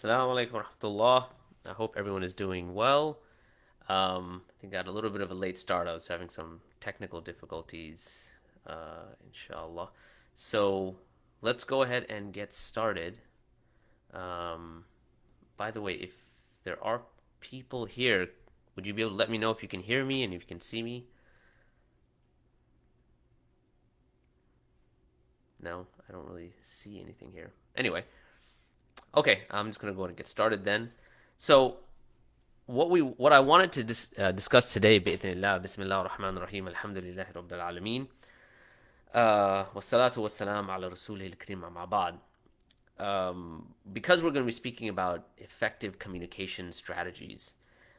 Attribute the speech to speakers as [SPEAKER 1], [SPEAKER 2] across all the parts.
[SPEAKER 1] Assalamu alaikum wa rahmatullah. I hope everyone is doing well. I think I got a little bit of a late start. I was having some technical difficulties, inshallah. So let's go ahead and get started. Um, by the way, if there are people here, would you be able to let me know if you can hear me and if you can see me? No, I don't really see anything here. Anyway, okay, I'm just gonna go ahead and get started then. So what I wanted to discuss today بإذن الله بسم الله الرحمن الرحيم الحمد لله رب العالمين والصلاة والسلام على رسوله الكريم أما بعد. Because we're going to be speaking about effective communication strategies,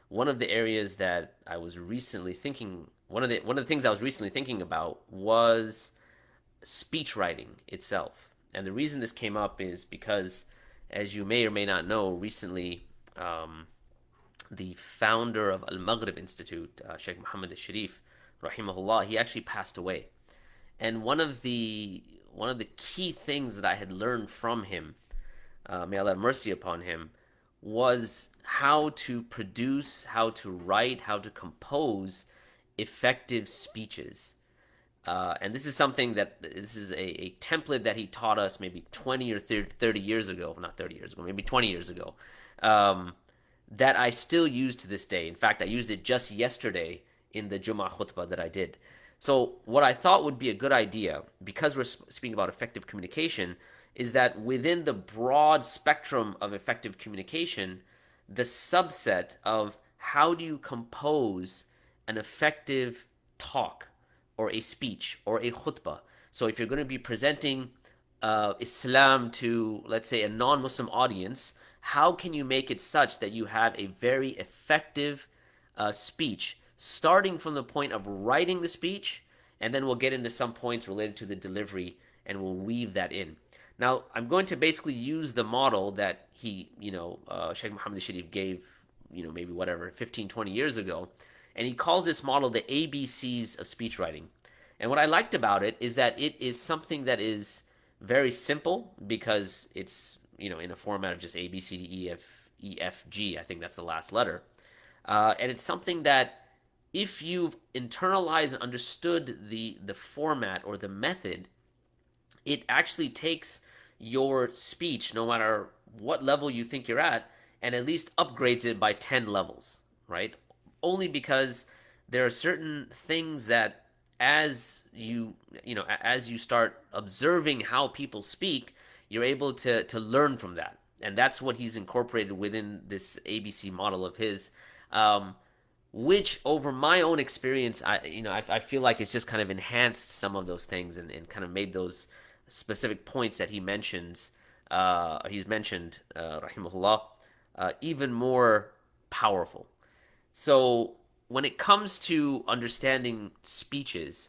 [SPEAKER 1] one of the areas that I was recently thinking one of the things I was recently thinking about was speech writing itself. And the reason this came up is because, as you may or may not know, recently the founder of Al Maghrib Institute, Sheikh Muhammad al Sharif, rahimahullah, he actually passed away. And one of the key things that I had learned from him, may Allah have mercy upon him, was how to produce, how to write, how to compose effective speeches. And this is something that this is a template that he taught us maybe 20 or 30 years ago, not 30 years ago, maybe 20 years ago, um, that I still use to this day. In fact, I used it just yesterday in the Jummah khutbah that I did. So, what I thought would be a good idea, because we're speaking about effective communication, is that within the broad spectrum of effective communication, the subset of how do you compose an effective talk or a speech or a khutbah. So, if you're going to be presenting Islam to, let's say, a non Muslim audience, how can you make it such that you have a very effective speech, starting from the point of writing the speech, and then we'll get into some points related to the delivery, and we'll weave that in. Now, I'm going to basically use the model that Sheikh Muhammad Sharif gave, maybe whatever, 15, 20 years ago, and he calls this model the ABCs of speech writing. And what I liked about it is that it is something that is very simple because it's in a format of just A B C D E F G. I think that's the last letter, and it's something that if you've internalized and understood the format or the method, it actually takes your speech, no matter what level you think you're at least upgrades it by 10 levels, right? Only because there are certain things that as you start observing how people speak, you're able to learn from that. And that's what he's incorporated within this ABC model of his. Which over my own experience, I feel like it's just kind of enhanced some of those things and kind of made those specific points that he's mentioned, rahimahullah, even more powerful. So when it comes to understanding speeches,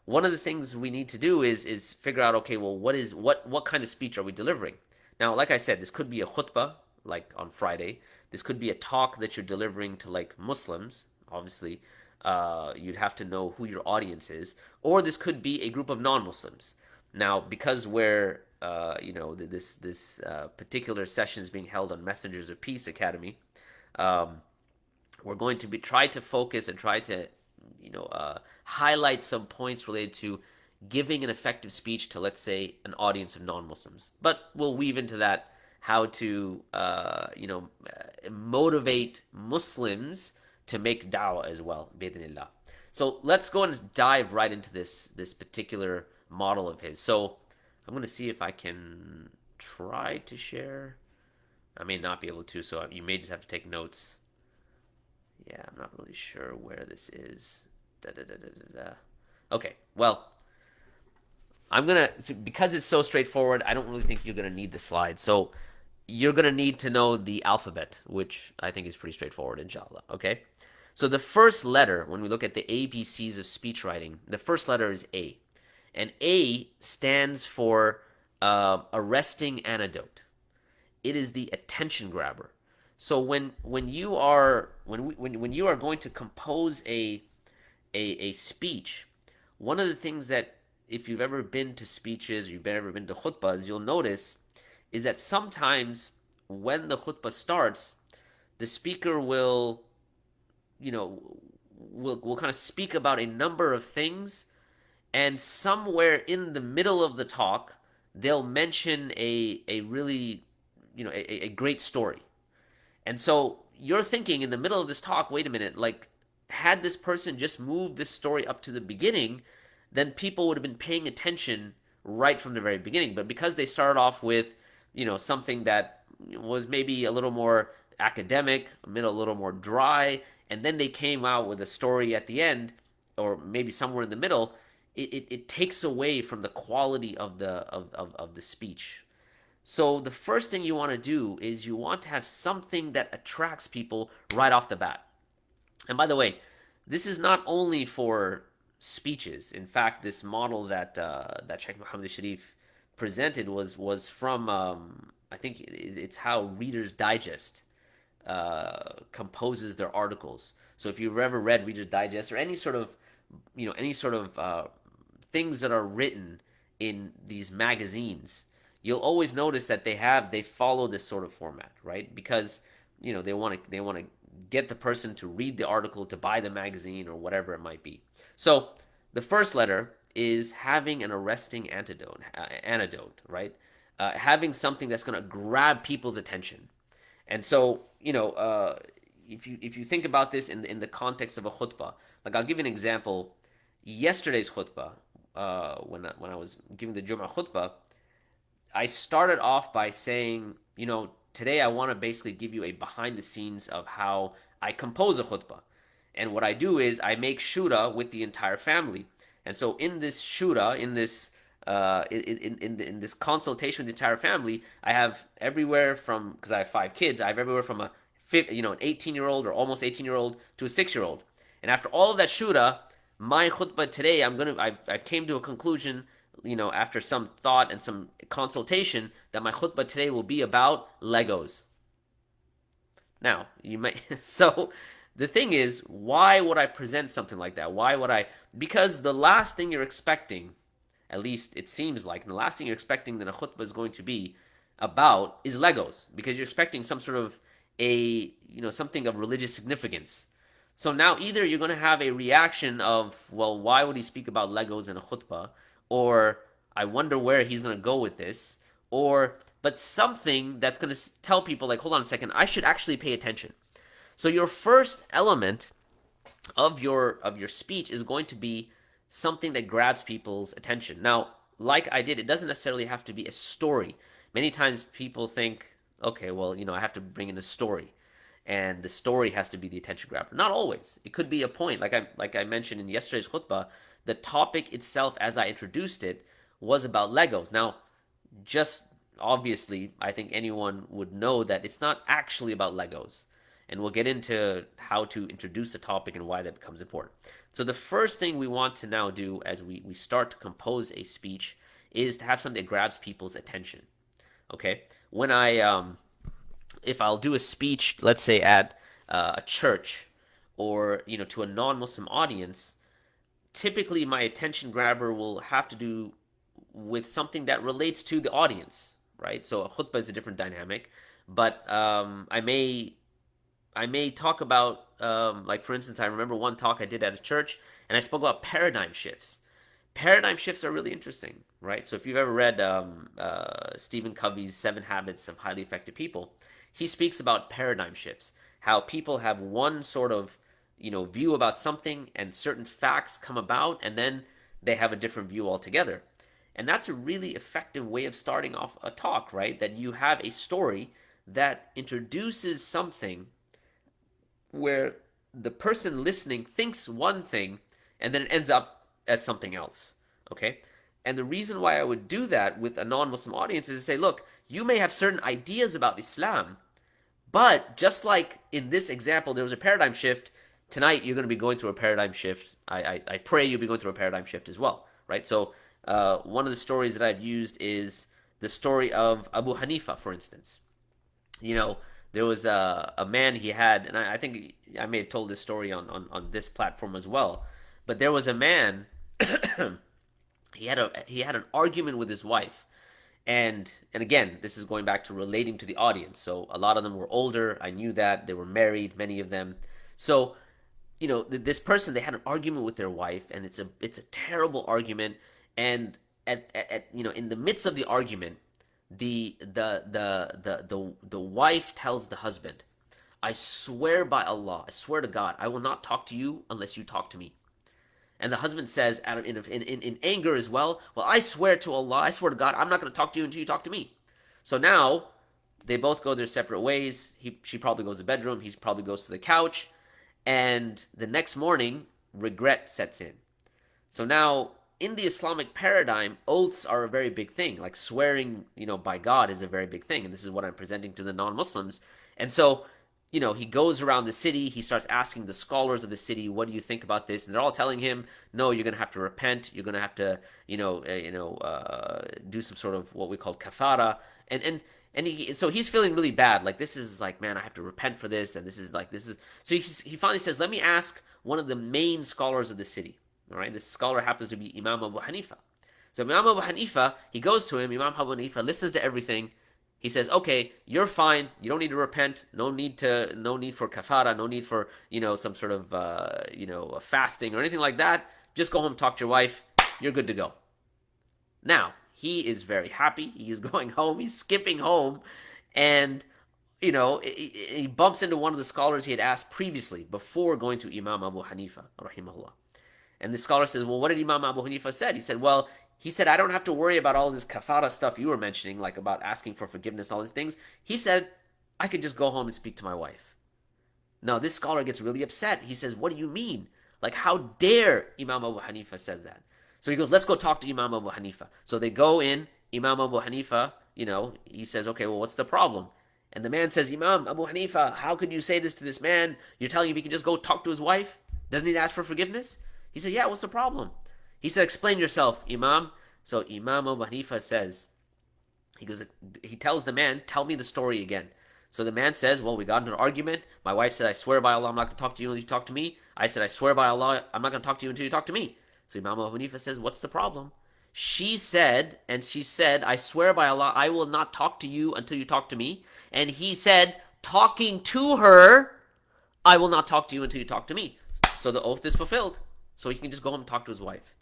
[SPEAKER 1] one of the things we need to do is figure out, okay, well, what kind of speech are we delivering? Now, like I said, this could be a khutbah, like on Friday. This could be a talk that you're delivering to like Muslims. Obviously, you'd have to know who your audience is, or this could be a group of non-Muslims. Now, because we're this particular session is being held on Messengers of Peace Academy, we're going to try to focus and try to highlight some points related to giving an effective speech to, let's say, an audience of non-Muslims. But we'll weave into that how to motivate Muslims to make da'wah as well, bi'idhnillah. So let's go and dive right into this particular model of his. So I'm going to see if I can try to share. I may not be able to, so you may just have to take notes. Yeah, I'm not really sure where this is. Da, da, da, da, da, da. Okay, well, because it's so straightforward, I don't really think you're gonna need the slides. So you're gonna need to know the alphabet, which I think is pretty straightforward, inshallah. Okay, so the first letter, when we look at the ABCs of speech writing, the first letter is A, and A stands for arresting anecdote. It is the attention grabber. So when you are when you are going to compose a speech, one of the things that, if you've ever been to speeches or you've ever been to khutbahs, you'll notice is that sometimes when the khutbah starts, the speaker will, you know, will kind of speak about a number of things, and somewhere in the middle of the talk, they'll mention a really, a great story. And so you're thinking in the middle of this talk, wait a minute, like, had this person just moved this story up to the beginning, then people would have been paying attention right from the very beginning. But because they started off with, something that was maybe a little more academic, a little more dry, and then they came out with a story at the end, or maybe somewhere in the middle, it takes away from the quality of the speech. So the first thing you want to do is you want to have something that attracts people right off the bat. And by the way, this is not only for speeches. In fact, this model that Sheikh Muhammad Sharif presented was from I think it's how Reader's Digest composes their articles. So if you've ever read Reader's Digest or any sort of things that are written in these magazines, you'll always notice that they follow this sort of format, right? Because they want to get the person to read the article, to buy the magazine, or whatever it might be. So the first letter is having an arresting antidote, right? Having something that's going to grab people's attention. And so, if you think about this in the context of a khutbah, like I'll give you an example. Yesterday's khutbah, when I was giving the Jum'ah khutbah, I started off by saying, today I want to basically give you a behind the scenes of how I compose a khutbah. And what I do is I make shura with the entire family. And so in this shura, in this consultation with the entire family, I have everywhere from, because I have 5 kids, I have everywhere from an 18-year-old or almost 18-year-old to a 6-year-old. And after all of that shura, my khutbah today, I came to a conclusion, after some thought and some consultation, that my khutbah today will be about Legos. Now, you might, so the thing is, why would I present something like that? Because the last thing you're expecting, at least it seems like, the last thing you're expecting that a khutbah is going to be about is Legos, because you're expecting some sort of something of religious significance. So now either you're going to have a reaction of, well, why would he speak about Legos in a khutbah? Or I wonder where he's going to go with this. But something that's going to tell people, like, hold on a second, I should actually pay attention. So your first element of your speech is going to be something that grabs people's attention. Now, like I did, it doesn't necessarily have to be a story. Many times people think, okay, well, I have to bring in a story, and the story has to be the attention grabber. Not always. It could be a point. Like I mentioned in yesterday's khutbah, the topic itself, as I introduced it, was about Legos. Now, just obviously, I think anyone would know that it's not actually about Legos. And we'll get into how to introduce the topic and why that becomes important. So the first thing we want to now do as we start to compose a speech is to have something that grabs people's attention. Okay? If I'll do a speech, let's say at a church, or to a non-Muslim audience, typically my attention grabber will have to do with something that relates to the audience, right? So a khutbah is a different dynamic, but I may talk about, like, for instance, I remember one talk I did at a church, and I spoke about paradigm shifts. Paradigm shifts are really interesting, right? So if you've ever read Stephen Covey's 7 Habits of Highly Effective People, he speaks about paradigm shifts, how people have one sort of view about something, and certain facts come about, and then they have a different view altogether. And that's a really effective way of starting off a talk, right? That you have a story that introduces something where the person listening thinks one thing, and then it ends up as something else, okay? And the reason why I would do that with a non-Muslim audience is to say, look, you may have certain ideas about Islam, but just like in this example, there was a paradigm shift. Tonight, you're going to be going through a paradigm shift. I pray you'll be going through a paradigm shift as well, right? So one of the stories that I've used is the story of Abu Hanifa, for instance. There was a man he had, and I think I may have told this story on this platform as well, but there was a man, he had an argument with his wife, And again, this is going back to relating to the audience. So a lot of them were older. I knew that they were married, many of them. So this person, they had an argument with their wife, and it's a terrible argument. And at in the midst of the argument, the wife tells the husband, "I swear by Allah, I swear to God, I will not talk to you unless you talk to me." And the husband says, out of in anger as well, "Well, I swear to Allah, I swear to God, I'm not going to talk to you until you talk to me." So now they both go their separate ways. She probably goes to the bedroom. He probably goes to the couch. And the next morning, regret sets in. So now, in the Islamic paradigm, oaths are a very big thing. Like swearing, by God is a very big thing. And this is what I'm presenting to the non-Muslims. And so, he goes around the city. He starts asking the scholars of the city, "What do you think about this?" And they're all telling him, "No, you're going to have to repent. You're going to have to, do some sort of what we call kafara." So he's feeling really bad. Like, this is like, man, I have to repent for this. And this is like, this is. So he finally says, "Let me ask one of the main scholars of the city." All right, this scholar happens to be Imam Abu Hanifa. So Imam Abu Hanifa, he goes to him. Imam Abu Hanifa listens to everything. He says, "Okay, you're fine. You don't need to repent. No need for kafara. No need for some sort of fasting or anything like that. Just go home, talk to your wife. You're good to go." Now he is very happy. He is going home. He's skipping home, and he bumps into one of the scholars he had asked previously before going to Imam Abu Hanifa, rahimahullah. And the scholar says, "Well, what did Imam Abu Hanifa said?" He said, "Well, I don't have to worry about all this kafara stuff you were mentioning, like about asking for forgiveness, all these things." He said, "I could just go home and speak to my wife." Now, this scholar gets really upset. He says, "What do you mean? Like, how dare Imam Abu Hanifa said that?" So he goes, "Let's go talk to Imam Abu Hanifa." So they go in. Imam Abu Hanifa, he says, "Okay, well, what's the problem?" And the man says, "Imam Abu Hanifa, how could you say this to this man? You're telling him he can just go talk to his wife? Doesn't he ask for forgiveness?" He said, "Yeah, what's the problem?" He said, "Explain yourself, Imam." So Imam Abu Hanifa says, he tells the man, "Tell me the story again." So the man says, "Well, we got into an argument. My wife said, 'I swear by Allah, I'm not going to talk to you until you talk to me.' I said, 'I swear by Allah, I'm not going to talk to you until you talk to me.' So Imam Abu Hanifa says, 'What's the problem?' She said, 'I swear by Allah, I will not talk to you until you talk to me.' And he said, talking to her, 'I will not talk to you until you talk to me.' So the oath is fulfilled. So he can just go home and talk to his wife."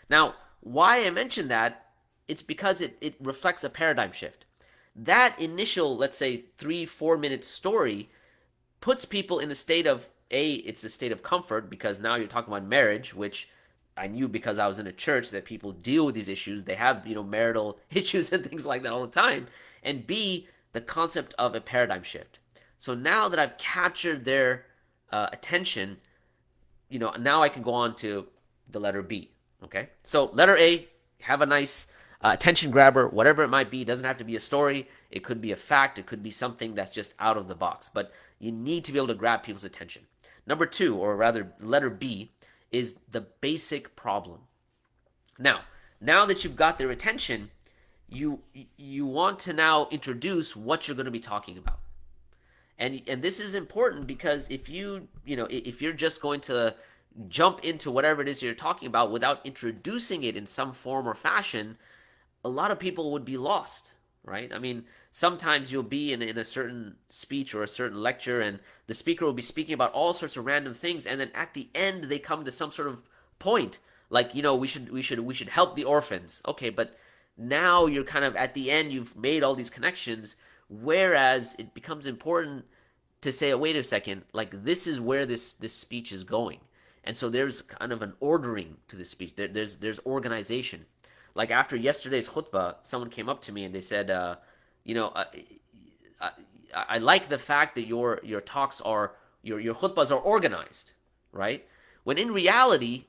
[SPEAKER 1] Now, why I mention that, it's because it reflects a paradigm shift. That initial, let's say, 3-4 minute story puts people in a state of, it's a state of comfort, because now you're talking about marriage, which I knew because I was in a church that people deal with these issues. They have, marital issues and things like that all the time. And B, the concept of a paradigm shift. So now that I've captured their attention, now I can go on to the letter B. Okay, so letter A, have a nice attention grabber, whatever it might be. It doesn't have to be a story. It could be a fact. It could be something that's just out of the box. But you need to be able to grab people's attention. Number 2, or rather letter B, is the basic problem. Now that you've got their attention, you want to now introduce what you're going to be talking about. And this is important, because if if you're just going to jump into whatever it is you're talking about without introducing it in some form or fashion, a lot of people would be lost, right? I mean, sometimes you'll be in a certain speech or a certain lecture, and the speaker will be speaking about all sorts of random things, and then at the end they come to some sort of point, like, we should help the orphans. Okay, but now you're kind of at the end, you've made all these connections, whereas it becomes important to say, wait a second, like, this is where this speech is going. And so there's kind of an ordering to this speech. There's organization. Like, after yesterday's khutbah, someone came up to me and they said, I like the fact that your talks are, your khutbahs are organized, right? When in reality,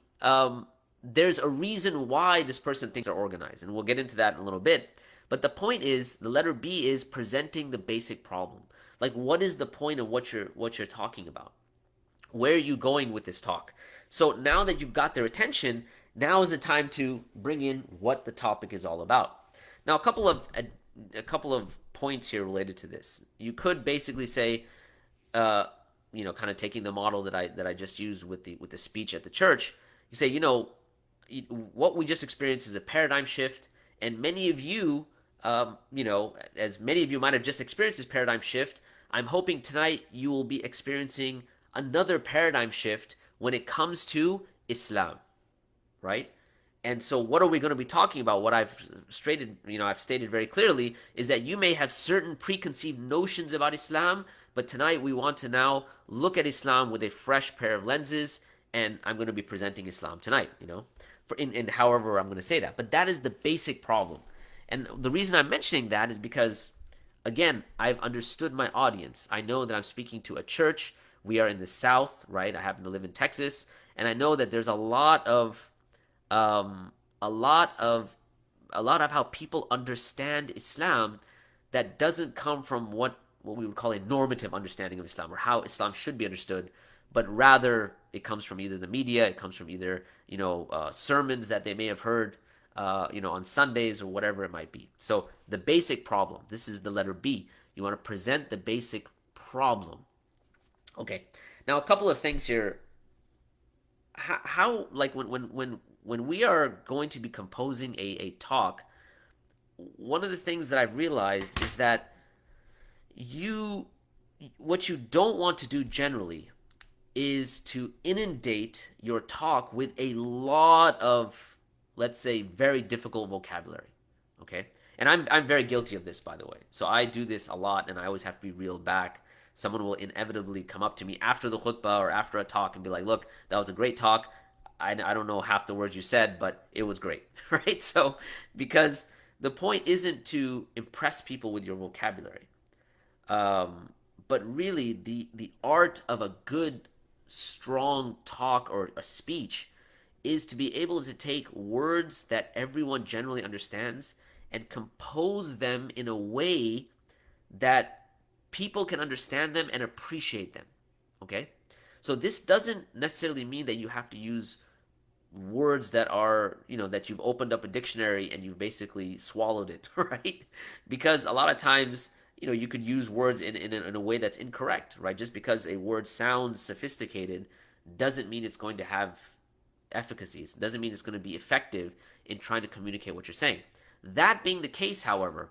[SPEAKER 1] there's a reason why this person thinks they're organized, and we'll get into that in a little bit. But the point is, the letter B is presenting the basic problem. Like, what is the point of what you're talking about? Where are you going with this talk? So now that you've got their attention, now is the time to bring in what the topic is all about. Now, a couple of points here related to this. You could basically say, kind of taking the model that I just used with the speech at the church. You say, what we just experienced is a paradigm shift, and many of you as many of you might have just experienced this paradigm shift, I'm hoping tonight you will be experiencing another paradigm shift when it comes to Islam, right? And so what are we going to be talking about? What I've stated very clearly is that you may have certain preconceived notions about Islam, but tonight we want to now look at Islam with a fresh pair of lenses, and I'm going to be presenting Islam tonight, for in however I'm going to say that. But that is the basic problem. And the reason I'm mentioning that is because, again, I've understood my audience. I know that I'm speaking to a church. We are in the South, right? I happen to live in Texas, and I know that there's um, a lot of how people understand Islam that doesn't come from what we would call a normative understanding of Islam or how Islam should be understood, but rather it comes from either the media, it comes from either sermons that they may have heard on Sundays or whatever it might be. So the basic problem. This is the letter B. You want to present the basic problem. Okay. Now a couple of things here. How like when we are going to be composing a talk, one of the things that I've realized is that you what you don't want to do generally is to inundate your talk with a lot of, let's say, very difficult vocabulary. Okay? And I'm very guilty of this, by the way. So I do this a lot, and I always have to be reeled back. Someone will inevitably come up to me after the khutbah or after a talk and be like, look, that was a great talk. I don't know half the words you said, but it was great, right? So, because the point isn't to impress people with your vocabulary, but really the art of a good, strong talk or a speech is to be able to take words that everyone generally understands and compose them in a way that people can understand them and appreciate them. Okay? So this doesn't necessarily mean that you have to use words that are, that you've opened up a dictionary and you've basically swallowed it, right? Because a lot of times, you could use words in a way that's incorrect, right? Just because a word sounds sophisticated doesn't mean it's going to have efficacy. It doesn't mean it's going to be effective in trying to communicate what you're saying. That being the case, however,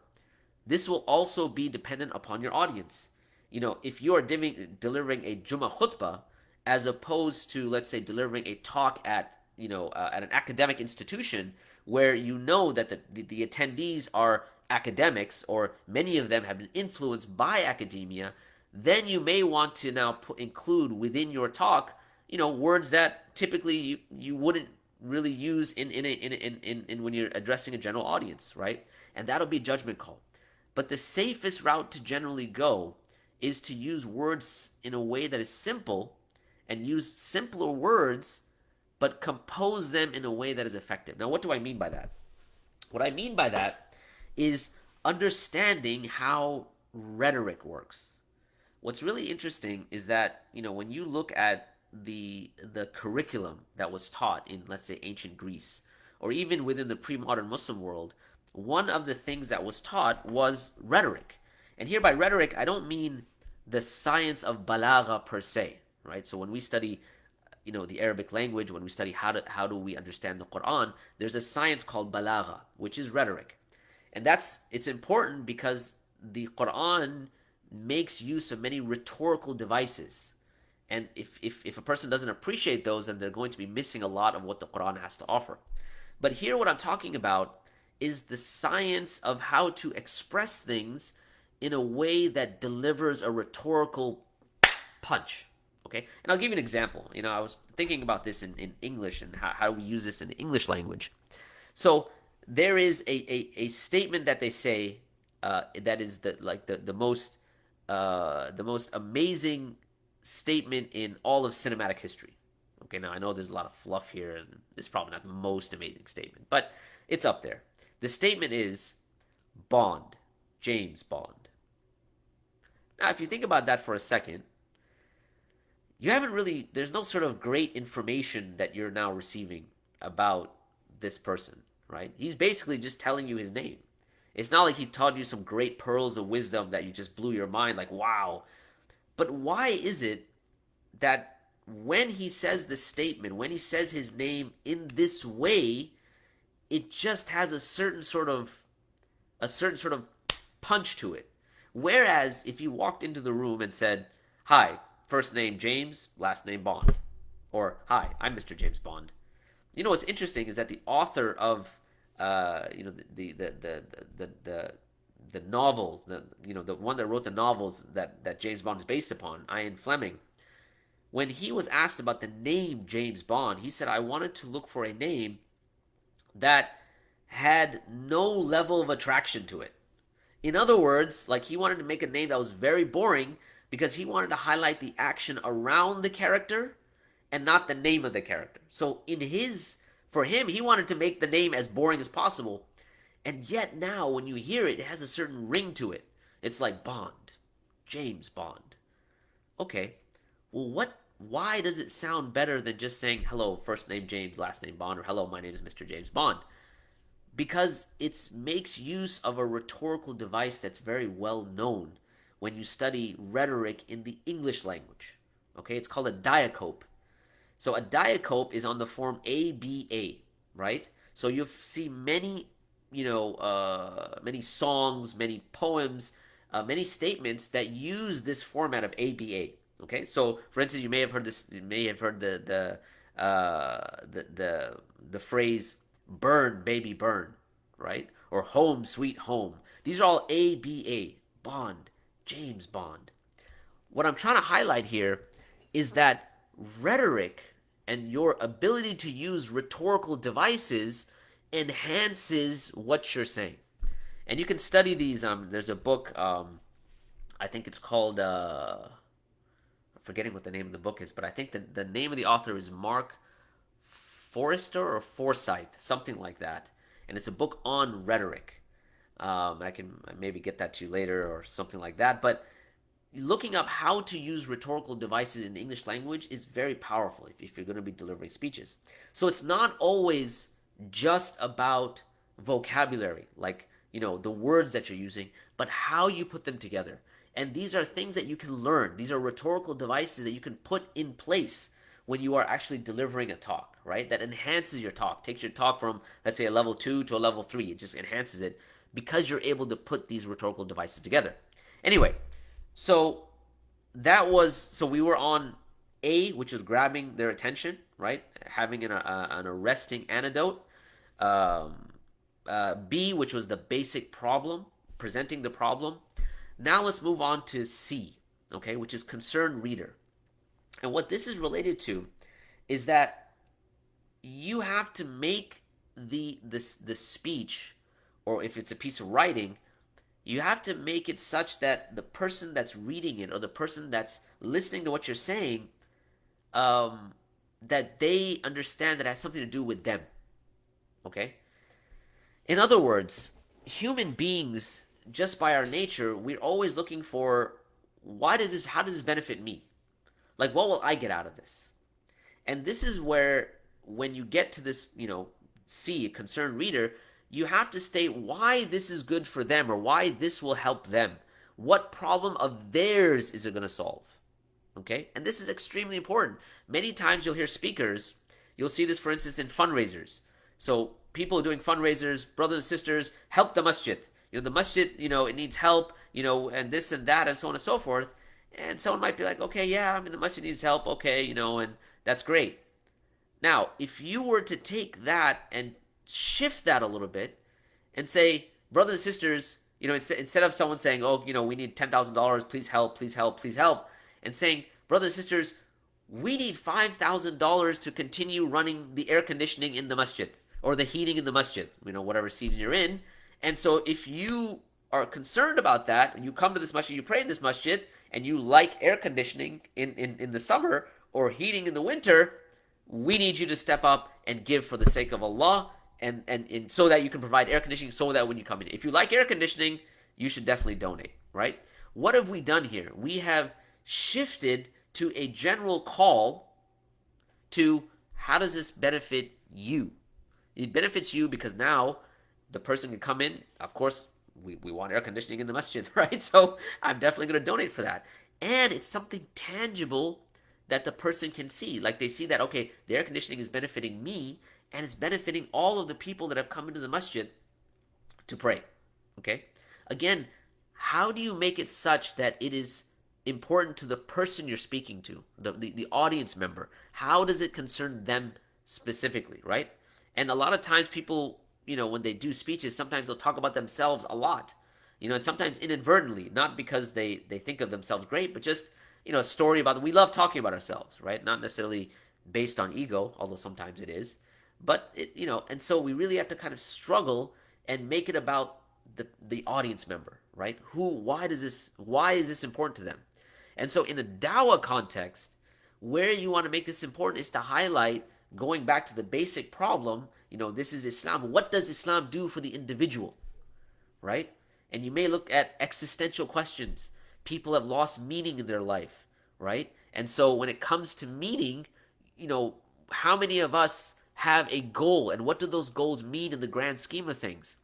[SPEAKER 1] this will also be dependent upon your audience. If you are delivering a Jummah khutbah as opposed to, let's say, delivering a talk at an academic institution where that the attendees are academics or many of them have been influenced by academia, then you may want to now include within your talk, words that typically you wouldn't really use in when you're addressing a general audience, right? And that'll be a judgment call. But the safest route to generally go is to use words in a way that is simple and use simpler words, but compose them in a way that is effective. Now, what do I mean by that? What I mean by that is understanding how rhetoric works. What's really interesting is that, when you look at the curriculum that was taught in, let's say, ancient Greece, or even within the pre-modern Muslim world, one of the things that was taught was rhetoric. And here by rhetoric, I don't mean the science of balagha per se, right? So when we study, the Arabic language, when we study how do we understand the Qur'an, there's a science called balagha, which is rhetoric. And it's important because the Qur'an makes use of many rhetorical devices. And if a person doesn't appreciate those, then they're going to be missing a lot of what the Qur'an has to offer. But here what I'm talking about is the science of how to express things in a way that delivers a rhetorical punch. Okay? And I'll give you an example. I was thinking about this in English and how we use this in the English language. So there is a statement that they say that is the most amazing statement in all of cinematic history. Okay, now I know there's a lot of fluff here, and it's probably not the most amazing statement, but it's up there. The statement is Bond, James Bond. Now, if you think about that for a second, there's no sort of great information that you're now receiving about this person, right? He's basically just telling you his name. It's not like he taught you some great pearls of wisdom that you just blew your mind, like, wow. But why is it that when he says the statement, when he says his name in this way, it just has a certain sort of a certain sort of punch to it. Whereas if you walked into the room and said, "Hi, first name James, last name Bond," or "Hi, I'm Mr. James Bond." You know what's interesting is that the author of the novels, the one that wrote the novels that James Bond is based upon, Ian Fleming, when he was asked about the name James Bond, he said, "I wanted to look for a name that had no level of attraction to it." In other words, like he wanted to make a name that was very boring because he wanted to highlight the action around the character and not the name of the character. So for him, he wanted to make the name as boring as possible. And yet now when you hear it, it has a certain ring to it. It's like Bond, James Bond. Okay, well, why does it sound better than just saying, "Hello, first name James, last name Bond," or "Hello, my name is Mr. James Bond"? Because it makes use of a rhetorical device that's very well known when you study rhetoric in the English language. Okay, it's called a diacope. So a diacope is on the form ABA, right? So you see many, many songs, many poems, many statements that use this format of ABA. Okay, so for instance, you may have heard this. You may have heard the phrase "burn, baby, burn," right? Or "home, sweet home." These are all ABA, Bond, James Bond. What I'm trying to highlight here is that rhetoric and your ability to use rhetorical devices enhances what you're saying. And you can study these. There's a book. I think it's called. I'm forgetting what the name of the book is, but I think the name of the author is Mark Forrester or Forsyth, something like that. And it's a book on rhetoric. I can maybe get that to you later or something like that. But looking up how to use rhetorical devices in the English language is very powerful if you're going to be delivering speeches. So it's not always just about vocabulary, like, the words that you're using, but how you put them together. And these are things that you can learn. These are rhetorical devices that you can put in place when you are actually delivering a talk, right? That enhances your talk, takes your talk from, let's say, a level 2 to a level 3. It just enhances it because you're able to put these rhetorical devices together. Anyway, so we were on A, which was grabbing their attention, right? Having an arresting antidote. B, which was the basic problem, presenting the problem. Now let's move on to C, okay, which is concerned reader. And what this is related to is that you have to make the speech, or if it's a piece of writing, you have to make it such that the person that's reading it or the person that's listening to what you're saying, that they understand that it has something to do with them. Okay? In other words, human beings, just by our nature, we're always looking for how does this benefit me? Like, what will I get out of this? And this is where, when you get to this, C, concerned reader, you have to state why this is good for them or why this will help them. What problem of theirs is it going to solve? Okay? And this is extremely important. Many times you'll hear speakers, you'll see this, for instance, in fundraisers. So people doing fundraisers, brothers and sisters, help the masjid. The masjid, it needs help, and this and that and so on and so forth. And someone might be like, okay, yeah, the masjid needs help, okay, and that's great. Now, if you were to take that and shift that a little bit and say, brothers and sisters, instead of someone saying, oh, we need $10,000, please help, please help, please help, and saying, brothers and sisters, we need $5,000 to continue running the air conditioning in the masjid or the heating in the masjid, whatever season you're in. And so if you are concerned about that, and you come to this masjid, you pray in this masjid, and you like air conditioning in the summer or heating in the winter, we need you to step up and give for the sake of Allah, and so that you can provide air conditioning, so that when you come in. If you like air conditioning, you should definitely donate, right? What have we done here? We have shifted to a general call to, how does this benefit you? It benefits you because now the person can come in. Of course, we want air conditioning in the masjid, right? So I'm definitely going to donate for that. And it's something tangible that the person can see. Like, they see that, okay, the air conditioning is benefiting me, and it's benefiting all of the people that have come into the masjid to pray. Okay? Again, how do you make it such that it is important to the person you're speaking to, the audience member? How does it concern them specifically, right? And a lot of times people, when they do speeches, sometimes they'll talk about themselves a lot, and sometimes inadvertently, not because they think of themselves great, but just, a story about, we love talking about ourselves, right? Not necessarily based on ego, although sometimes it is. But, and so we really have to kind of struggle and make it about the audience member, right? Why is this important to them? And so in a dawah context, where you want to make this important is to highlight, going back to the basic problem, this is Islam. What does Islam do for the individual, right? And you may look at existential questions. People have lost meaning in their life, right? And so when it comes to meaning, how many of us have a goal, and what do those goals mean in the grand scheme of things?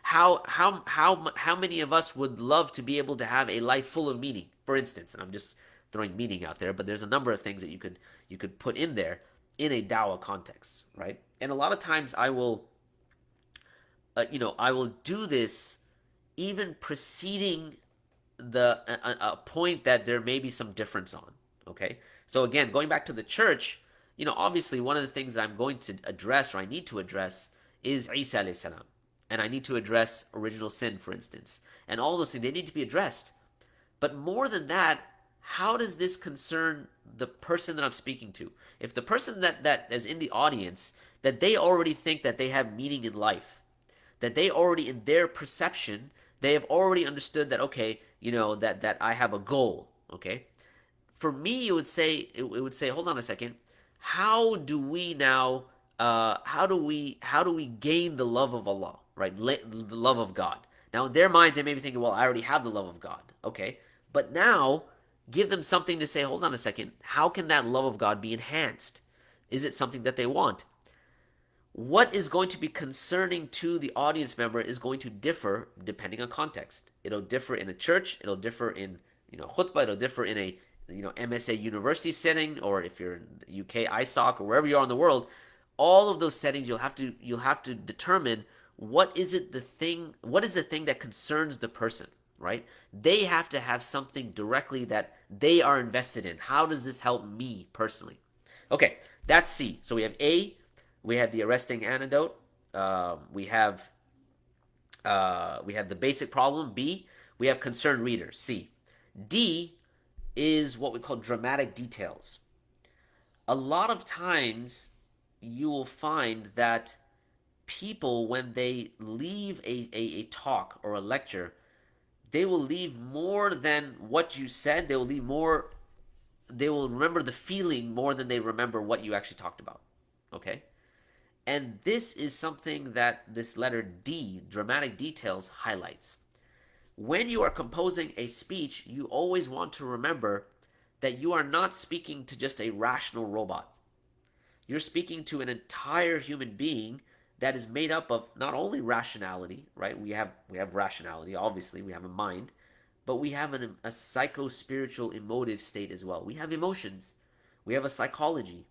[SPEAKER 1] How many of us would love to be able to have a life full of meaning, for instance? And I'm just throwing meaning out there, but there's a number of things that you could put in there in a dawah context, right? And a lot of times I will do this even preceding a point that there may be some difference on. Okay, so again, going back to the church, obviously one of the things that I'm going to address, or I need to address, is Isa alayhi salam, and I need to address original sin, for instance, and all those things, they need to be addressed. But more than that, how does this concern the person that I'm speaking to? If the person that is in the audience, that they already think that they have meaning in life, that they already, in their perception, they have already understood that, okay, that I have a goal. Okay, for me, it would say, hold on a second, how do we now, how do we gain the love of Allah, right? The love of God. Now, in their minds, they may be thinking, well, I already have the love of God. Okay, but now give them something to say, hold on a second, how can that love of God be enhanced? Is it something that they want? What is going to be concerning to the audience member is going to differ depending on context. It'll differ in a church, it'll differ in, khutbah, it'll differ in a, MSA university setting, or if you're in the UK ISOC, or wherever you are in the world. All of those settings, you'll have to determine what is the thing that concerns the person, right? They have to have something directly that they are invested in. How does this help me personally? Okay, that's C. So we have A, we have the arresting antidote. We have the basic problem. B, we have concerned readers. C. D is what we call dramatic details. A lot of times you will find that people, when they leave a talk or a lecture, they will leave more than what you said. They will remember the feeling more than they remember what you actually talked about. Okay? And this is something that this letter D, dramatic details, highlights. When you are composing a speech, you always want to remember that you are not speaking to just a rational robot. You're speaking to an entire human being that is made up of not only rationality, right? We have rationality, obviously, we have a mind, but we have a psycho-spiritual emotive state as well. We have emotions. We have a psychology.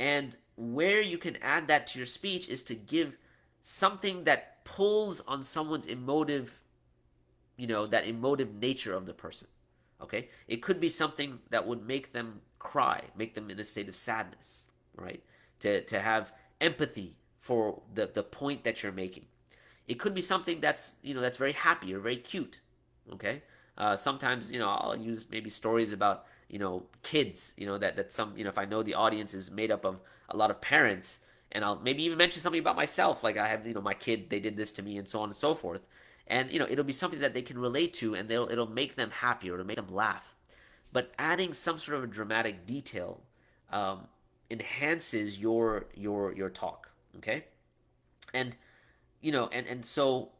[SPEAKER 1] And where you can add that to your speech is to give something that pulls on someone's emotive, that emotive nature of the person. Okay? It could be something that would make them cry, make them in a state of sadness, right? To have empathy for the point that you're making. It could be something that's very happy or very cute. Okay? Sometimes, I'll use maybe stories about, kids, that some, if I know the audience is made up of a lot of parents, and I'll maybe even mention something about myself, like I have, my kid, they did this to me, and so on and so forth. And, it'll be something that they can relate to, and it'll make them happy, or it'll make them laugh. But adding some sort of a dramatic detail enhances your talk, okay? And, and so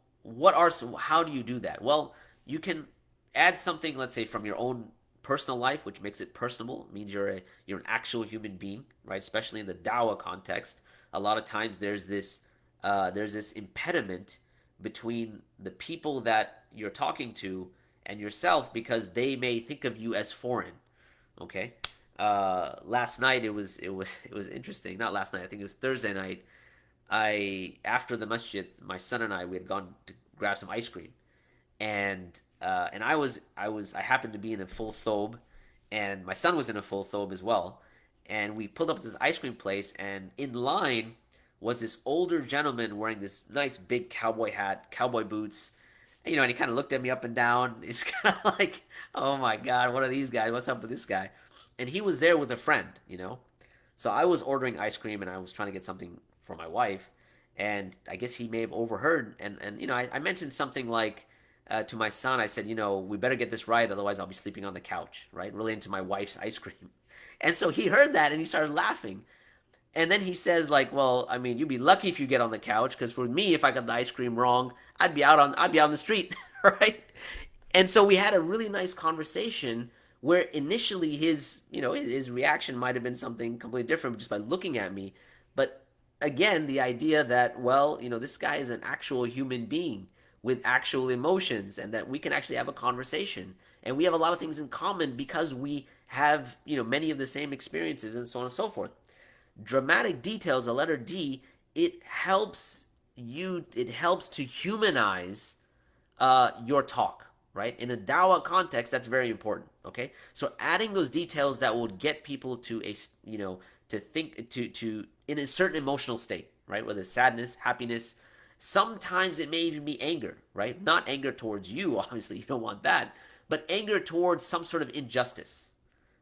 [SPEAKER 1] how do you do that? Well, you can add something, let's say, from your own personal life, which makes it personable. It means you're an actual human being, right? Especially in the dawah context, a lot of times there's this impediment between the people that you're talking to and yourself, because they may think of you as foreign. Okay. Last night it was interesting. Not last night. I think it was Thursday night. After the masjid, my son and I, we had gone to grab some ice cream, and I happened to be in a full thobe, and my son was in a full thobe as well, and we pulled up at this ice cream place, and in line was this older gentleman wearing this nice big cowboy hat, cowboy boots, and he kind of looked at me up and down. It's kind of like, oh my God, what are these guys? What's up with this guy? And he was there with a friend. So I was ordering ice cream and I was trying to get something for my wife, and I guess he may have overheard. And I mentioned something like to my son, I said, we better get this right, otherwise I'll be sleeping on the couch, right? Relating to my wife's ice cream. And so he heard that and he started laughing. And then he says, like, well, I mean, you'd be lucky if you get on the couch, because for me, if I got the ice cream wrong, I'd be out on the street, right? And so we had a really nice conversation where initially his reaction might have been something completely different just by looking at me. But again, the idea that, well, this guy is an actual human being with actual emotions, and that we can actually have a conversation. And we have a lot of things in common because we have, many of the same experiences and so on and so forth. Dramatic details, the letter D, it helps to humanize your talk, right? In a dawah context, that's very important, okay? So adding those details that would get people to to think to in a certain emotional state, right? Whether it's sadness, happiness, sometimes it may even be anger, right? Not anger towards you, obviously, you don't want that, but anger towards some sort of injustice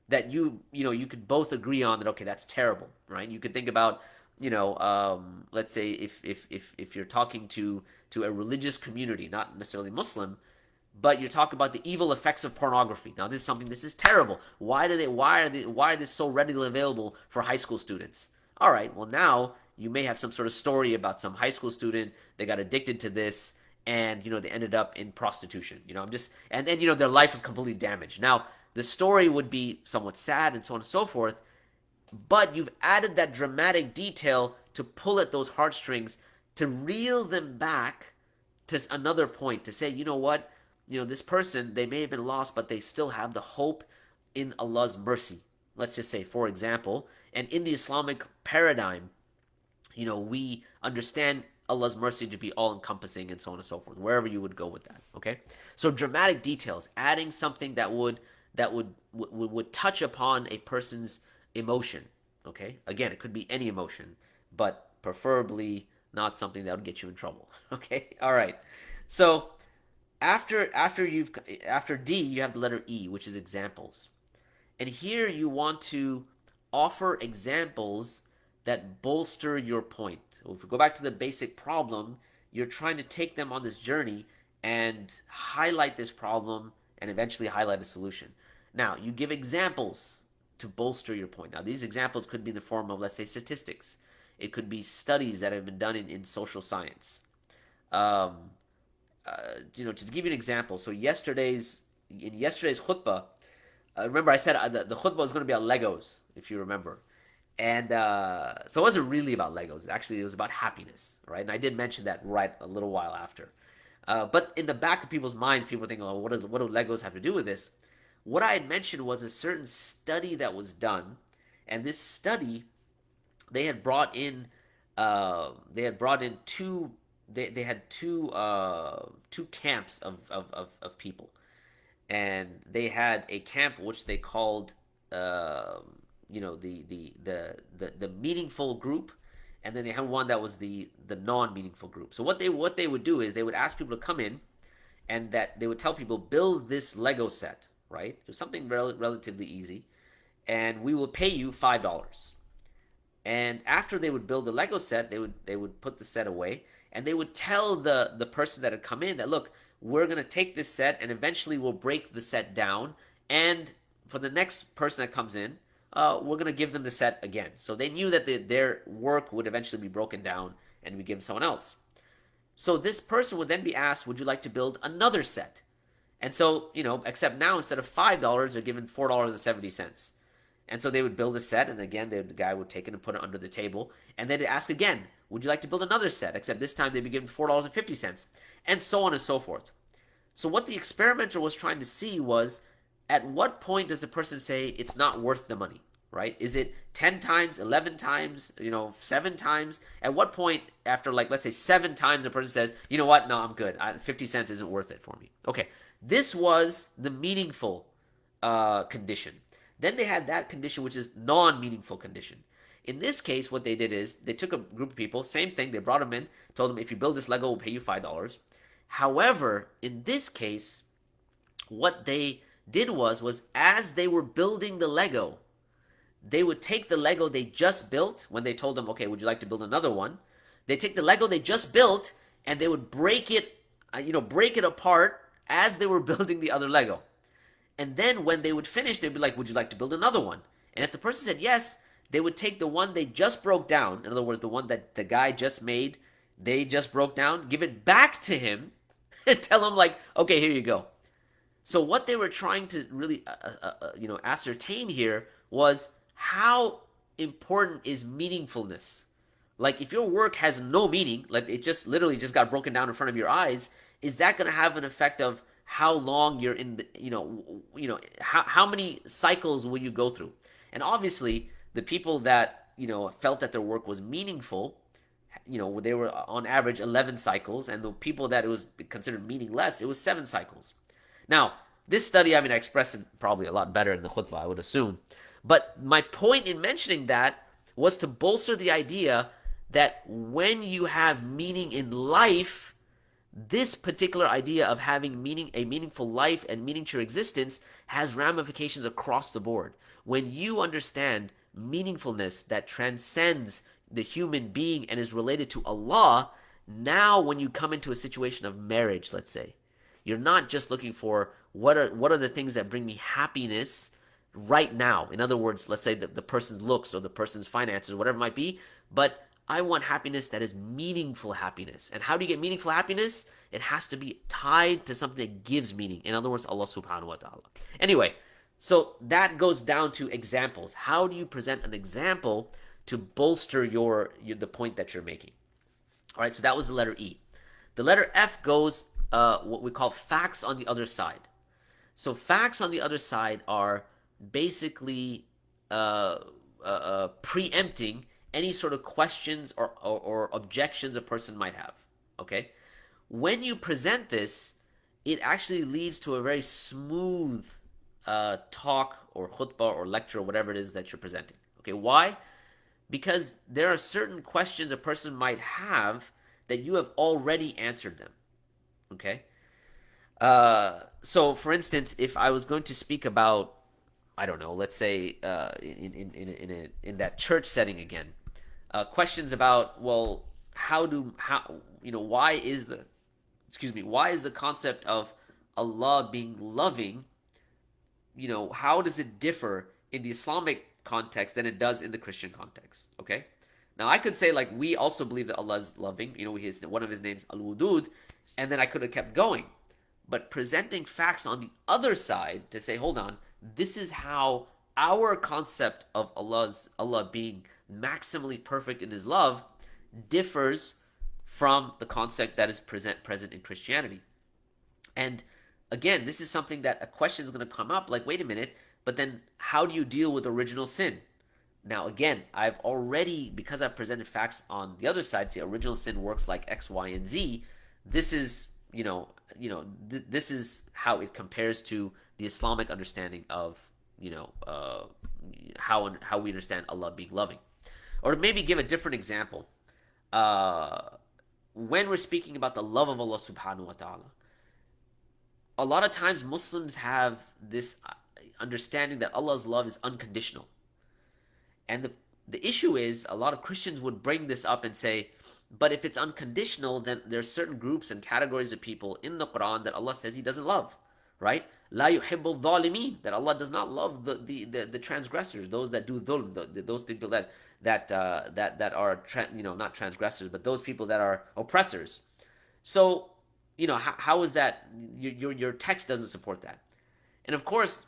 [SPEAKER 1] that you could both agree on that, okay, that's terrible, right? You could think about, let's say if you're talking to a religious community, not necessarily Muslim, but you're talking about the evil effects of pornography. Now, this is terrible. Why are this so readily available for high school students? All right, well, now you may have some sort of story about some high school student, they got addicted to this, and they ended up in prostitution. And then their life was completely damaged. Now, the story would be somewhat sad and so on and so forth, but you've added that dramatic detail to pull at those heartstrings, to reel them back to another point, to say, what, this person, they may have been lost, but they still have the hope in Allah's mercy. Let's just say, for example, and in the Islamic paradigm, we understand Allah's mercy to be all-encompassing and so on and so forth, wherever you would go with that, okay? So dramatic details, adding something that would touch upon a person's emotion, okay? Again, it could be any emotion, but preferably not something that would get you in trouble, okay? All right. So after D, you have the letter E, which is examples. And here you want to offer examples that bolster your point. So if we go back to the basic problem, you're trying to take them on this journey and highlight this problem and eventually highlight a solution. Now, you give examples to bolster your point. Now, these examples could be in the form of, let's say, statistics. It could be studies that have been done in social science. To give you an example, so in yesterday's khutbah, remember I said the khutbah was going to be about Legos, if you remember. And so it wasn't really about Legos. Actually, it was about happiness, right? And I did mention that right a little while after. But in the back of people's minds, people think, oh, what do Legos have to do with this? What I had mentioned was a certain study that was done, and this study, they had brought in two camps of people, and they had a camp which they called the meaningful group, and then they had one that was the non-meaningful group. So what they would do is they would ask people to come in, and that they would tell people, build this Lego set, right? It was something relatively easy, and we will pay you $5. And after they would build the Lego set, they would put the set away, and they would tell the person that had come in that, look, we're going to take this set, and eventually we'll break the set down, and for the next person that comes in, we're going to give them the set again. So they knew that their work would eventually be broken down and be given to someone else. So this person would then be asked, would you like to build another set? And so, except now instead of $5, they're given $4.70. And so they would build a set, and again, the guy would take it and put it under the table. And then they'd ask again, would you like to build another set? Except this time they'd be given $4.50, and so on and so forth. So what the experimenter was trying to see was, at what point does a person say it's not worth the money? right? Is it 10 times, 11 times, 7 times? At what point, after, like, let's say 7 times, a person says, you know what, no, I'm good. 50 cents isn't worth it for me. Okay, this was the meaningful condition. Then they had that condition, which is non-meaningful condition. In this case, what they did is they took a group of people, same thing, they brought them in, told them, if you build this Lego, we'll pay you $5. However, in this case, what they did was as they were building the Lego, they would take the Lego they just built when they told them, okay, would you like to build another one? They take the Lego they just built and they would break it, break it apart as they were building the other Lego. And then when they would finish, they'd be like, would you like to build another one? And if the person said yes, they would take the one they just broke down, in other words, the one that the guy just made, they just broke down, give it back to him and tell him like, okay, here you go. So what they were trying to really, ascertain here was how important is meaningfulness. Like if your work has no meaning, like it just literally just got broken down in front of your eyes, is that going to have an effect of how long you're in the, how many cycles will you go through? And obviously the people that, felt that their work was meaningful, they were on average 11 cycles, and the people that it was considered meaningless, it was 7 cycles. Now, this study, I expressed it probably a lot better in the khutbah, I would assume. But my point in mentioning that was to bolster the idea that when you have meaning in life, this particular idea of having meaning, a meaningful life and meaning to your existence, has ramifications across the board. When you understand meaningfulness that transcends the human being and is related to Allah, now when you come into a situation of marriage, let's say, you're not just looking for what are the things that bring me happiness right now. In other words, let's say the person's looks or the person's finances or whatever it might be, but I want happiness that is meaningful happiness. And how do you get meaningful happiness? It has to be tied to something that gives meaning. In other words, Allah subhanahu wa ta'ala. Anyway, so that goes down to examples. How do you present an example to bolster the point that you're making? All right, so that was the letter E. The letter F goes what we call facts on the other side. So facts on the other side are basically preempting any sort of questions or objections a person might have. Okay? When you present this, it actually leads to a very smooth talk or khutbah or lecture or whatever it is that you're presenting. Okay, why? Because there are certain questions a person might have that you have already answered them. Okay? So, for instance, if I was going to speak about, I don't know, let's say in that church setting again, questions about, well, why is the concept of Allah being loving, how does it differ in the Islamic context than it does in the Christian context? Okay, now I could say like we also believe that Allah is loving. One of his names Al-Wudud, and then I could have kept going. But presenting facts on the other side to say, hold on, this is how our concept of Allah being maximally perfect in his love differs from the concept that is present in Christianity. And again, this is something that a question is going to come up like, wait a minute, but then how do you deal with original sin? Now, again, because I've presented facts on the other side, say original sin works like X, Y, and Z. This is, this is how it compares to the Islamic understanding of, how we understand Allah being loving. Or to maybe give a different example. When we're speaking about the love of Allah subhanahu wa ta'ala, a lot of times Muslims have this understanding that Allah's love is unconditional. And the issue is, a lot of Christians would bring this up and say, but if it's unconditional, then there's certain groups and categories of people in the Qur'an that Allah says He doesn't love, right? La yuhibbul dhalimeen, that Allah does not love the transgressors, those that do dhulm, those people that are not transgressors, but those people that are oppressors. So, how is that? Your text doesn't support that. And of course,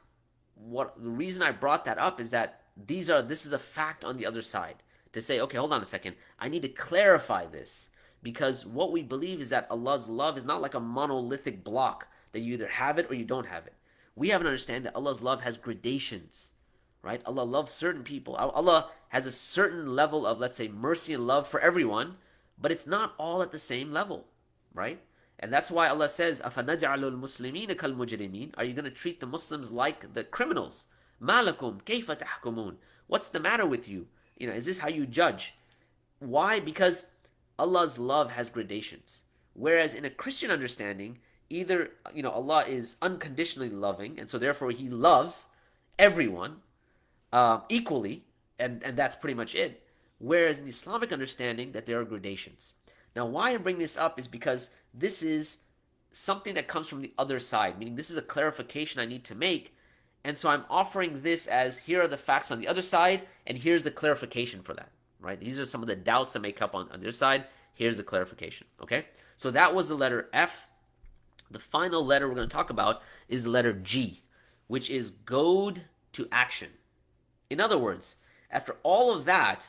[SPEAKER 1] the reason I brought that up is that this is a fact on the other side. To say, okay, hold on a second, I need to clarify this, because what we believe is that Allah's love is not like a monolithic block that you either have it or you don't have it. We have an understanding that Allah's love has gradations. right? Allah loves certain people. Allah has a certain level of, let's say, mercy and love for everyone, but it's not all at the same level, right? And that's why Allah says, أَفَنَجْعَلُ الْمُسْلِمِينَ كَالْمُجْرِمِينَ. Are you going to treat the Muslims like the criminals? مَا لَكُمْ كَيْفَ تَحْكُمُونَ. What's the matter with you? Is this how you judge? Why? Because Allah's love has gradations. Whereas in a Christian understanding, either, Allah is unconditionally loving, and so therefore He loves everyone equally, and that's pretty much it. Whereas in the Islamic understanding, that there are gradations. Now, why I bring this up is because this is something that comes from the other side, meaning this is a clarification I need to make. And so I'm offering this as, here are the facts on the other side, and here's the clarification for that, right? These are some of the doubts that may come up on the other side. Here's the clarification, okay? So that was the letter F. The final letter we're going to talk about is the letter G, which is goad to action. In other words, after all of that,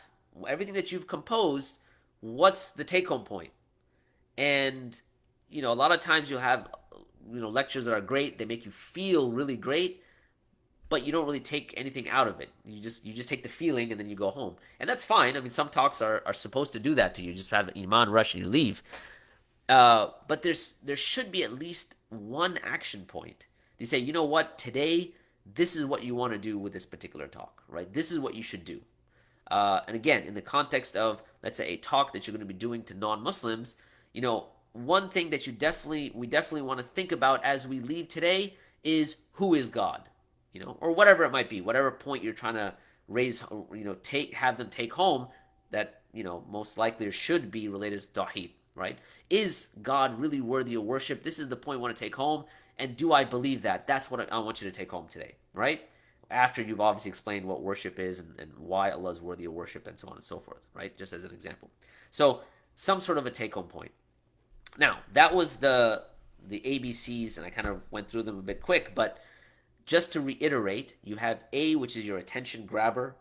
[SPEAKER 1] everything that you've composed, what's the take-home point? And, a lot of times you'll have, lectures that are great. They make you feel really great, but you don't really take anything out of it. You just take the feeling and then you go home. And that's fine. I mean, some talks are supposed to do that to you. Just have an iman rush and you leave. But there should be at least one action point. They say, you know what, today, this is what you want to do with this particular talk, right? This is what you should do. And again, in the context of, let's say, a talk that you're going to be doing to non-Muslims, one thing that we definitely want to think about as we leave today is, who is God? Or whatever it might be, whatever point you're trying to raise, have them take home, that, most likely or should be related to Tawheed, right? Is God really worthy of worship? This is the point I want to take home. And do I believe that? That's what I want you to take home today, right? After you've obviously explained what worship is and why Allah is worthy of worship and so on and so forth, right? Just as an example. So some sort of a take-home point. Now, that was the ABCs, and I kind of went through them a bit quick, but just to reiterate, you have A, which is your attention grabber,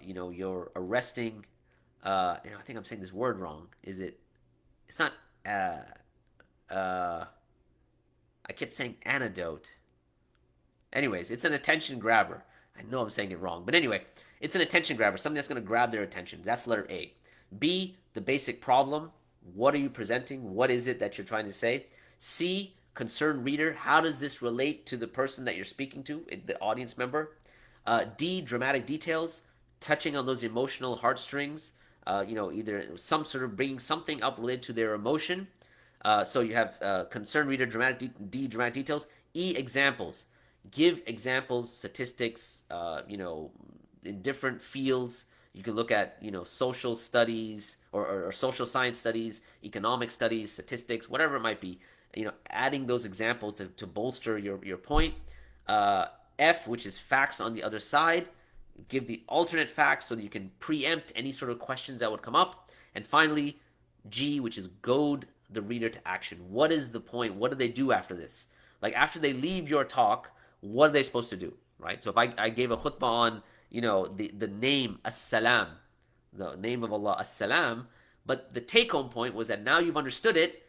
[SPEAKER 1] your arresting, I think I'm saying this word wrong. It's not, I kept saying antidote. Anyways, it's an attention grabber. I know I'm saying it wrong, but anyway, it's an attention grabber, something that's going to grab their attention. That's letter A. B, the basic problem. What are you presenting? What is it that you're trying to say? C, concerned reader. How does this relate to the person that you're speaking to, the audience member? D, dramatic details, touching on those emotional heartstrings. Either some sort of bringing something up related to their emotion. So you have concerned reader, dramatic details. E, examples. Give examples, statistics, in different fields. You can look at, social studies or social science studies, economic studies, statistics, whatever it might be. Adding those examples to bolster your point. F, which is facts on the other side. Give the alternate facts so that you can preempt any sort of questions that would come up. And finally, G, which is goad the reader to action. What is the point? What do they do after this? Like, after they leave your talk, what are they supposed to do, right? So if I gave a khutbah on, the name As-Salam, the name of Allah, As-Salam, but the take-home point was that now you've understood it,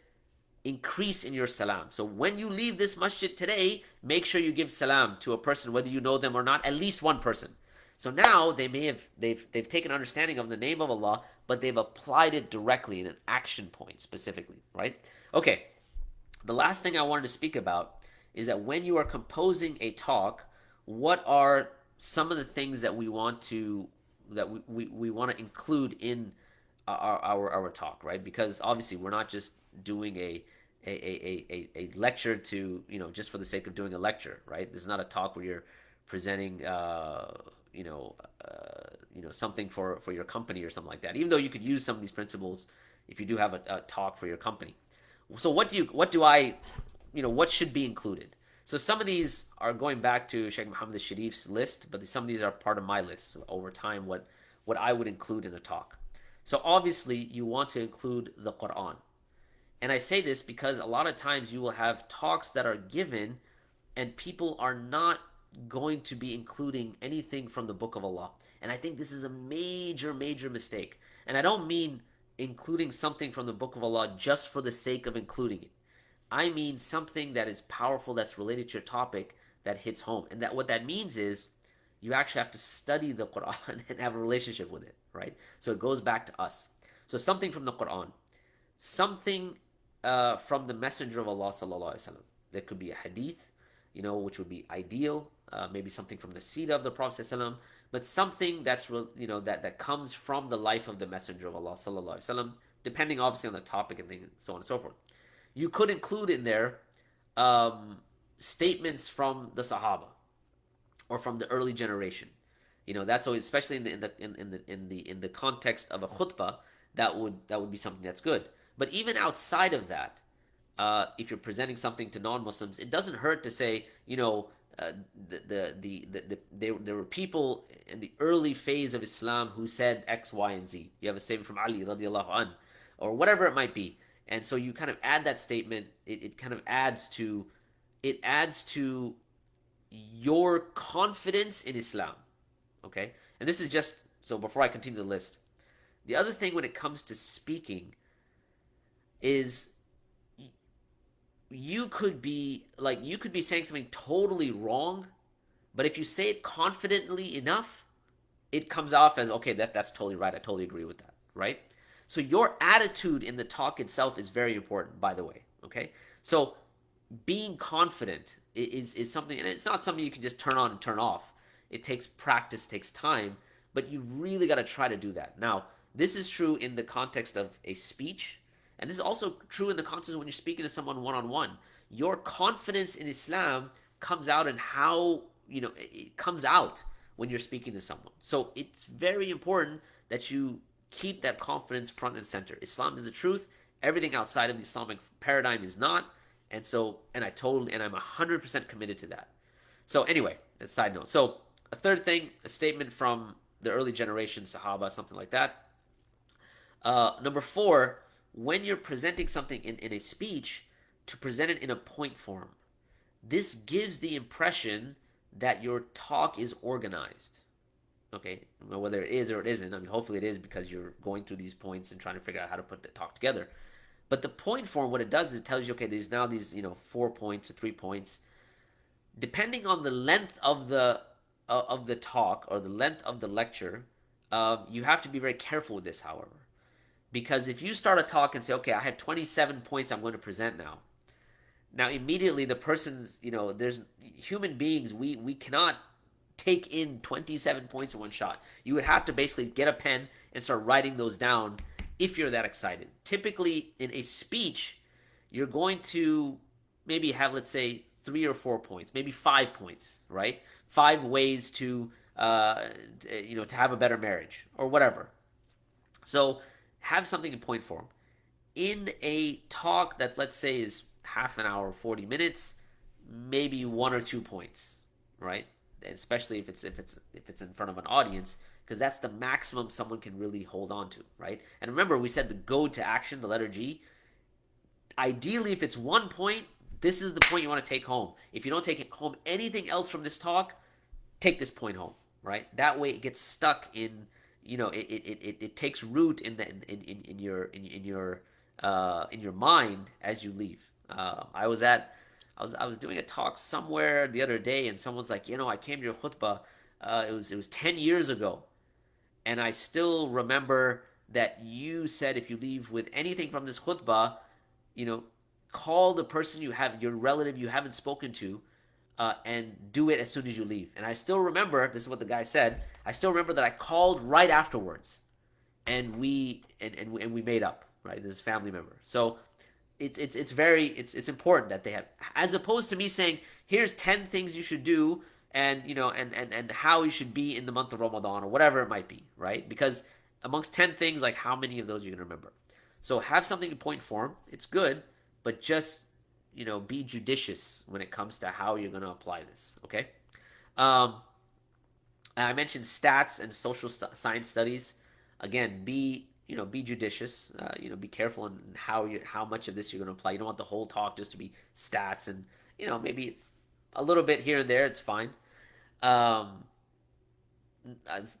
[SPEAKER 1] increase in your salam. So when you leave this masjid today, make sure you give salam to a person, whether you know them or not, at least one person. So now they've taken understanding of the name of Allah, but they've applied it directly in an action point specifically, right? Okay, the last thing I wanted to speak about is that when you are composing a talk, what are some of the things that we want to include in our talk, right? Because obviously we're not just doing a lecture to, just for the sake of doing a lecture, right? This is not a talk where you're presenting something for your company or something like that, even though you could use some of these principles if you do have a talk for your company. So what should be included? So some of these are going back to Shaykh Muhammad Sharif's list, but some of these are part of my list. So over time, what I would include in a talk. So obviously, you want to include the Qur'an. And I say this because a lot of times you will have talks that are given and people are not going to be including anything from the Book of Allah. And I think this is a major, major mistake. And I don't mean including something from the Book of Allah just for the sake of including it. I mean something that is powerful, that's related to your topic, that hits home. And that what that means is You actually have to study the Qur'an and have a relationship with it, right? So it goes back to us. So something from the Qur'an, something from the Messenger of Allah sallallahu alaihi wasallam. There could be a hadith, which would be ideal. Maybe something from the seerah of the Prophet sallallahu, but something that's that comes from the life of the Messenger of Allah sallallahu alaihi wasallam, depending obviously on the topic and things, so on and so forth. You could include in there statements from the Sahaba or from the early generation. That's always, especially in the context of a khutbah, that would be something that's good. But even outside of that, if you're presenting something to non-Muslims, it doesn't hurt to say, there were people in the early phase of Islam who said X, Y, and Z. You have a statement from Ali radiallahu an, or whatever it might be, and so you kind of add that statement. It kind of adds to your confidence in Islam. Okay, and this is just so before I continue the list. The other thing when it comes to speaking is you could be saying something totally wrong, but if you say it confidently enough, it comes off as, okay, that's totally right. I totally agree with that, right? So your attitude in the talk itself is very important, by the way. Okay, so being confident is something, and it's not something you can just turn on and turn off. It takes practice, takes time, but you really got to try to do that. Now, this is true in the context of a speech, and this is also true in the context of when you're speaking to someone one-on-one. Your confidence in Islam comes out in how, it comes out when you're speaking to someone. So it's very important that you keep that confidence front and center. Islam is the truth. Everything outside of the Islamic paradigm is not. And I'm 100% committed to that. So anyway, a side note. So a third thing, a statement from the early generation, Sahaba, something like that. Number 4, when you're presenting something in a speech, to present it in a point form. This gives the impression that your talk is organized. Okay, whether it is or it isn't. I mean, hopefully it is, because you're going through these points and trying to figure out how to put the talk together. But the point form, what it does is it tells you, okay, there's now these 4 points or 3 points. Depending on the length of the talk or the length of the lecture, you have to be very careful with this, however. Because if you start a talk and say, okay, I have 27 points I'm going to present now. Now, immediately the person's, there's human beings, we cannot take in 27 points in one shot. You would have to basically get a pen and start writing those down if you're that excited. Typically, in a speech, you're going to maybe have, let's say, 3 or 4 points, maybe 5 points, right? 5 ways to have a better marriage or whatever. So have something in point form. In a talk that, let's say, is half an hour, 40 minutes, maybe 1 or 2 points, right? And especially if it's in front of an audience, because that's the maximum someone can really hold on to, right? And remember, we said the go to action, the letter G. Ideally, if it's 1 point, this is the point you want to take home. If you don't take home anything else from this talk, take this point home, right? That way, it gets stuck in, it takes root in your mind as you leave. I was doing a talk somewhere the other day, and someone's like, I came to your khutbah. It was 10 years ago, and I still remember that you said if you leave with anything from this khutbah, call the person your relative you haven't spoken to, and do it as soon as you leave. And I still remember, this is what the guy said, I still remember that I called right afterwards, and we made up, right? This family member. So it's important that they have, as opposed to me saying, here's 10 things you should do, and and how you should be in the month of Ramadan, or whatever it might be, right? Because amongst 10 things, like, how many of those are you gonna remember? So have something in point form. It's good, but just be judicious when it comes to how you're gonna apply this. Okay. I mentioned stats and social science studies. Again, be judicious. Be careful in how much of this you're going to apply. You don't want the whole talk just to be stats, and maybe a little bit here and there. It's fine. The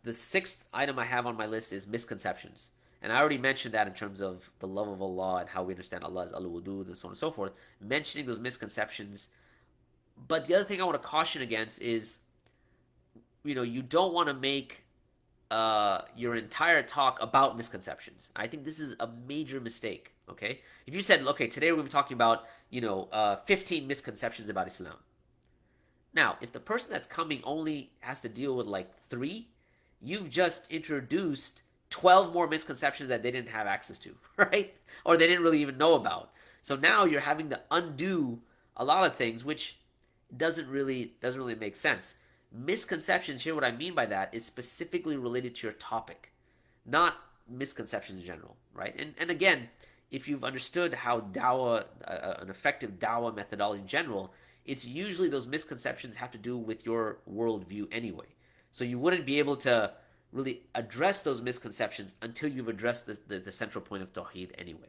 [SPEAKER 1] 6th item I have on my list is misconceptions, and I already mentioned that in terms of the love of Allah and how we understand Allah as Al-Wudud and so on and so forth. Mentioning those misconceptions, but the other thing I want to caution against is you don't want to make your entire talk about misconceptions. I think this is a major mistake. Okay, if you said, okay, today we're going to be talking about 15 misconceptions about Islam. Now, if the person that's coming only has to deal with like three, you've just introduced 12 more misconceptions that they didn't have access to, right? Or they didn't really even know about. So now you're having to undo a lot of things, which doesn't really make sense. Misconceptions here, what I mean by that is specifically related to your topic, not misconceptions in general, right? And again, if you've understood how dawah, an effective dawah methodology in general, it's usually those misconceptions have to do with your worldview anyway. So you wouldn't be able to really address those misconceptions until you've addressed the central point of Tawheed anyway.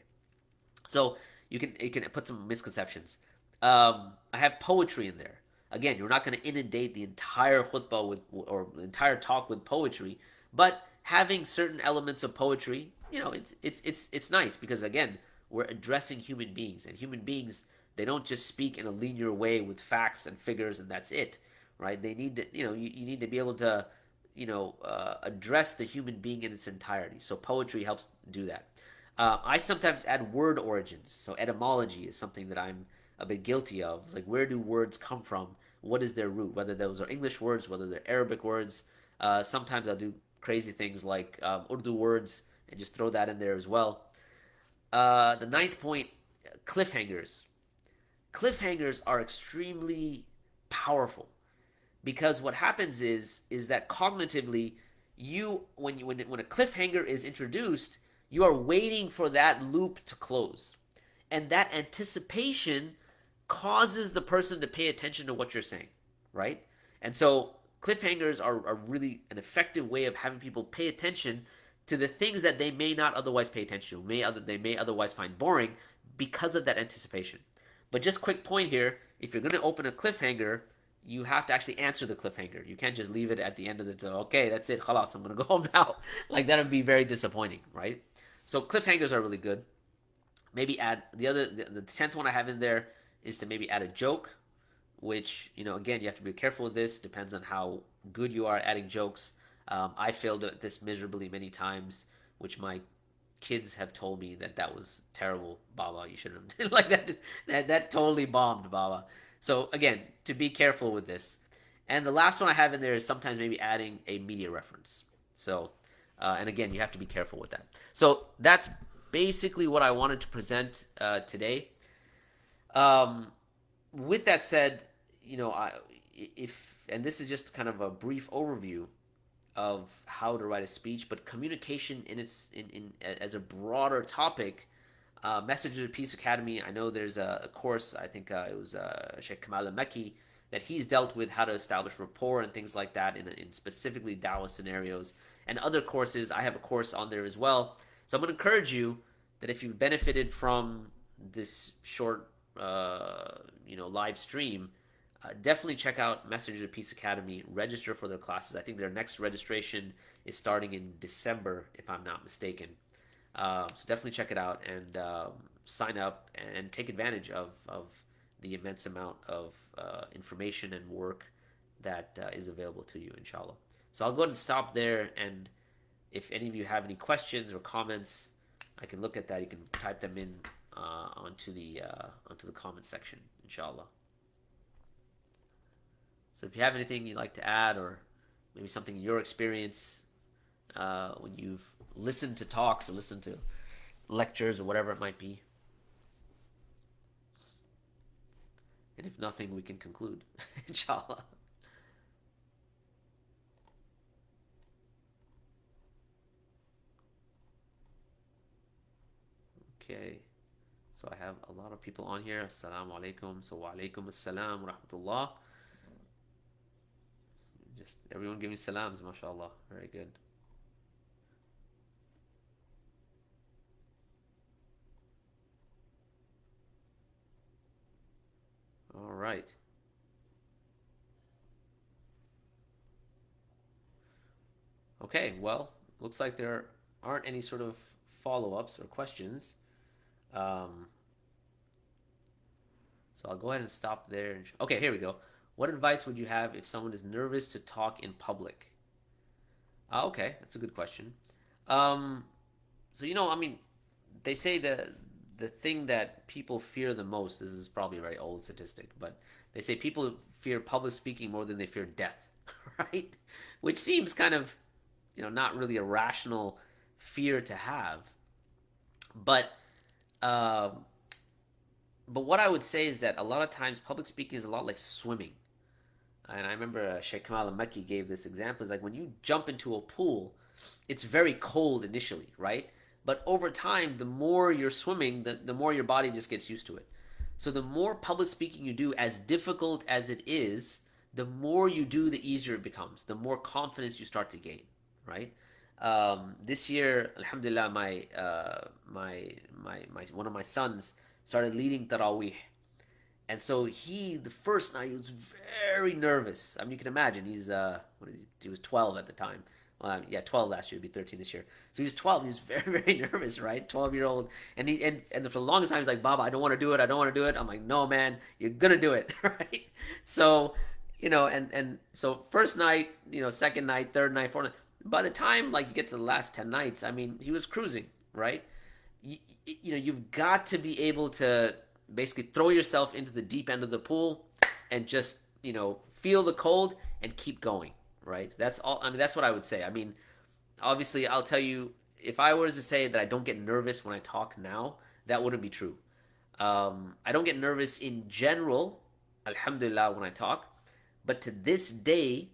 [SPEAKER 1] So you can put some misconceptions. I have poetry in there. Again, you're not going to inundate the entire khutbah with or the entire talk with poetry, but having certain elements of poetry, it's nice because again, we're addressing human beings, and human beings they don't just speak in a linear way with facts and figures and that's it, right? They need to, you need to be able to, address the human being in its entirety. So poetry helps do that. I sometimes add word origins. So etymology is something that I'm a bit guilty of. It's like, where do words come from? What is their root? Whether those are English words, whether they're Arabic words. Sometimes I'll do crazy things like Urdu words and just throw that in there as well. The ninth point, cliffhangers. Cliffhangers are extremely powerful because what happens is that cognitively when a cliffhanger is introduced, you are waiting for that loop to close, and that anticipation causes the person to pay attention to what you're saying, right? And so cliffhangers are really an effective way of having people pay attention to the things that they may not otherwise pay attention to, they may otherwise find boring because of that anticipation. But just quick point here, if you're going to open a cliffhanger, you have to actually answer the cliffhanger. You can't just leave it at the end of the okay, that's it, khalas, I'm going to go home now. Like that would be very disappointing, right? So cliffhangers are really good. Maybe add the 10th one I have in there is to maybe add a joke, which, again, you have to be careful with this. Depends on how good you are at adding jokes. I failed at this miserably many times, which my kids have told me that was terrible, Baba. You shouldn't have like that. That totally bombed, Baba. So again, to be careful with this. And the last one I have in there is sometimes maybe adding a media reference. So, and again, you have to be careful with that. So that's basically what I wanted to present today. With that said, and this is just kind of a brief overview of how to write a speech, but communication in as a broader topic. Messages of Peace Academy. I know there's a course. I think it was Sheikh Kamal al-Makki that he's dealt with how to establish rapport and things like that in specifically Dawah scenarios, and other courses. I have a course on there as well. So I'm going to encourage you that if you've benefited from this short, live stream, definitely check out Messages of Peace Academy. Register for their classes. I think their next registration is starting in December, if I'm not mistaken. So definitely check it out and sign up and take advantage of the immense amount of information and work that is available to you, inshallah. So I'll go ahead and stop there. And if any of you have any questions or comments, I can look at that. You can type them in onto the comment section, inshallah. So if you have anything you'd like to add, or maybe something in your experience when you've listened to talks or listened to lectures or whatever it might be. And if nothing, we can conclude, inshallah. Okay. So I have a lot of people on here. Assalamu alaikum. So wa alaikum assalam wa rahmatullah. Just everyone give me salams, mashallah. Very good. All right. Okay, well, looks like there aren't any sort of follow-ups or questions. So I'll go ahead and stop there. Okay, here we go. What advice would you have if someone is nervous to talk in public? Okay, that's a good question. Um, so I mean, they say the thing that people fear the most. This is probably a very old statistic, but they say people fear public speaking more than they fear death, right? Which seems kind of not really a rational fear to have. But um, but what I would say is that a lot of times public speaking is a lot like swimming. And I remember Shaykh Kamal al-Makki gave this example. It's like when you jump into a pool, it's very cold initially, right? But over time, the more you're swimming, the more your body just gets used to it. So the more public speaking you do, as difficult as it is, the more you do, the easier it becomes. The more confidence you start to gain, right? This year, Alhamdulillah, my one of my sons started leading Taraweeh, and so the first night he was very nervous. I mean, you can imagine he's what is he was 12 at the time. Well, yeah, 12 last year, he'd be 13 this year. So he was 12. He was very, very nervous, right? 12-year-old, and and for the longest time he's like, "Baba, I don't want to do it. I don't want to do it." I'm like, "No, man, you're gonna do it, right?" So, and so first night, second night, third night, fourth night. By the time like you get to the last 10 nights, I mean, he was cruising, right? You've got to be able to basically throw yourself into the deep end of the pool and just feel the cold and keep going, right? That's all. I mean, that's what I would say. I mean, obviously, I'll tell you, if I was to say that I don't get nervous when I talk now, that wouldn't be true. I don't get nervous in general, alhamdulillah, when I talk, but to this day,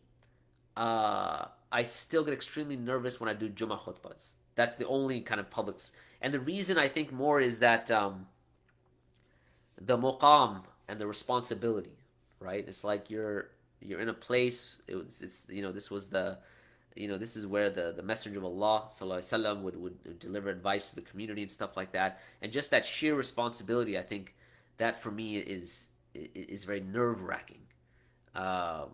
[SPEAKER 1] I still get extremely nervous when I do Jummah khutbahs. That's the only kind of public. And the reason I think more is that the muqam and the responsibility, right? It's like you're in a place. It's this was the this is where the messenger of Allah sallallahu alaihi wasallam would deliver advice to the community and stuff like that. And just that sheer responsibility, I think that for me is very nerve wracking. Um,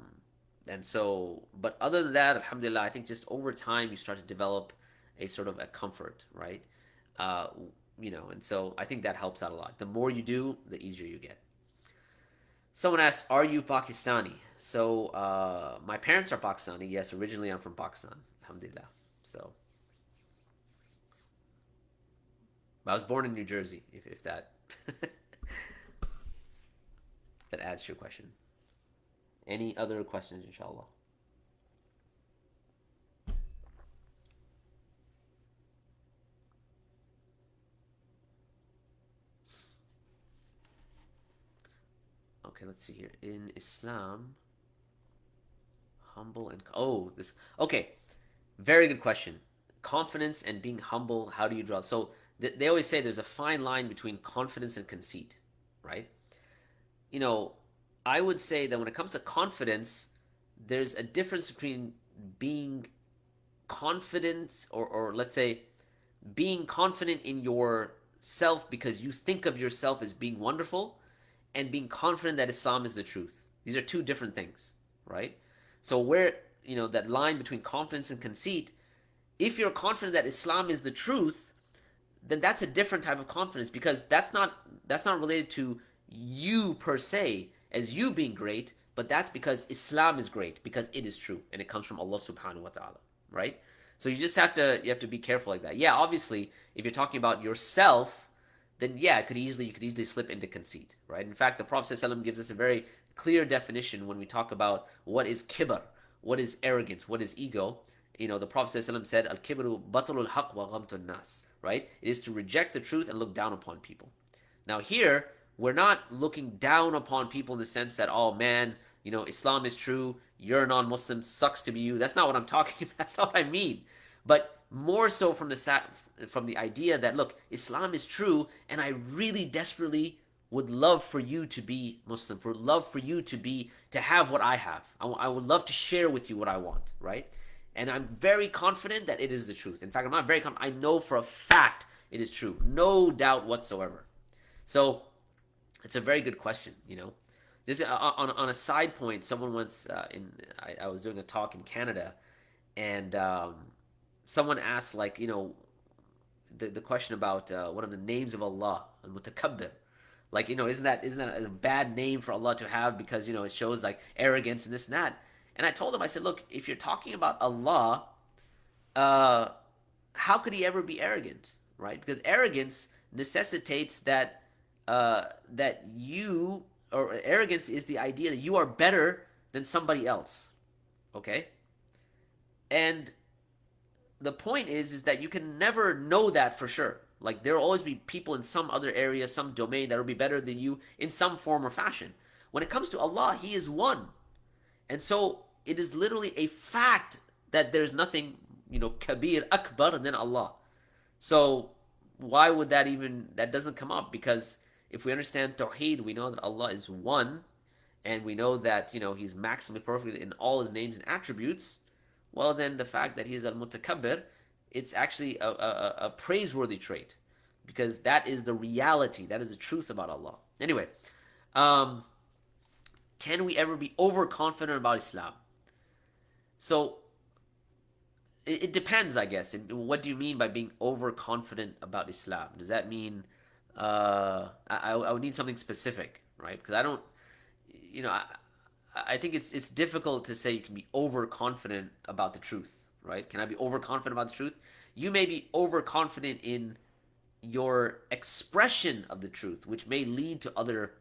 [SPEAKER 1] and so, but other than that, alhamdulillah, I think just over time you start to develop a sort of a comfort, right? Uh, and so I think that helps out a lot. The more you do, the easier you get. Someone asks, "Are you Pakistani?" So my parents are Pakistani. Yes, originally I'm from Pakistan, alhamdulillah. So, but I was born in New Jersey. If that that adds to your question. Any other questions, inshallah? Okay, let's see here. In Islam, humble and this. Okay, very good question. Confidence and being humble. How do you draw? So they always say there's a fine line between confidence and conceit, right? You know, I would say that when it comes to confidence, there's a difference between being confident or let's say being confident in yourself because you think of yourself as being wonderful and being confident that Islam is the truth. These are two different things, right? So where, that line between confidence and conceit, if you're confident that Islam is the truth, then that's a different type of confidence because that's not related to you per se as you being great, but that's because Islam is great because it is true and it comes from Allah subhanahu wa ta'ala, right? So you have to be careful like that. Yeah, obviously, if you're talking about yourself, then yeah, you could easily slip into conceit, right? In fact, the Prophet ﷺ gives us a very clear definition when we talk about what is kibr, what is arrogance, what is ego. The Prophet ﷺ said, "Al kibru batrul haq wa ghamtun nas," right? It is to reject the truth and look down upon people. Now here, we're not looking down upon people in the sense that, oh man, Islam is true, you're a non-Muslim, sucks to be you. That's not what I'm talking about. That's not what I mean. But more so from the idea that, look, Islam is true, and I really desperately would love for you to be Muslim, for love for you to have what I have. I would love to share with you what I want, right? And I'm very confident that it is the truth. In fact, I'm not very confident. I know for a fact it is true. No doubt whatsoever. So it's a very good question, Just on a side point, someone once, I was doing a talk in Canada, and someone asked, like, the question about one of the names of Allah, al-Mutakabbir. Like, isn't that a bad name for Allah to have because, it shows like arrogance and this and that. And I told him, I said, look, if you're talking about Allah, uh, how could he ever be arrogant, right? Because arrogance necessitates that you, or arrogance is the idea that you are better than somebody else, okay? And the point is that you can never know that for sure. Like there will always be people in some other area, some domain that will be better than you in some form or fashion. When it comes to Allah, He is one, and so it is literally a fact that there's nothing, kabir, akbar than Allah. So why would that doesn't come up? Because if we understand Tawheed, we know that Allah is one, and we know that, He's maximally perfect in all His names and attributes. Well, then the fact that He is al-mutakabbir, it's actually a praiseworthy trait, because that is the reality, that is the truth about Allah. Anyway, um, can we ever be overconfident about Islam? So it depends, I guess. What do you mean by being overconfident about Islam? Does that mean I would need something specific, right? Because I don't, you know, I think it's difficult to say you can be overconfident about the truth, right? Can I be overconfident about the truth? You may be overconfident in your expression of the truth, which may lead to other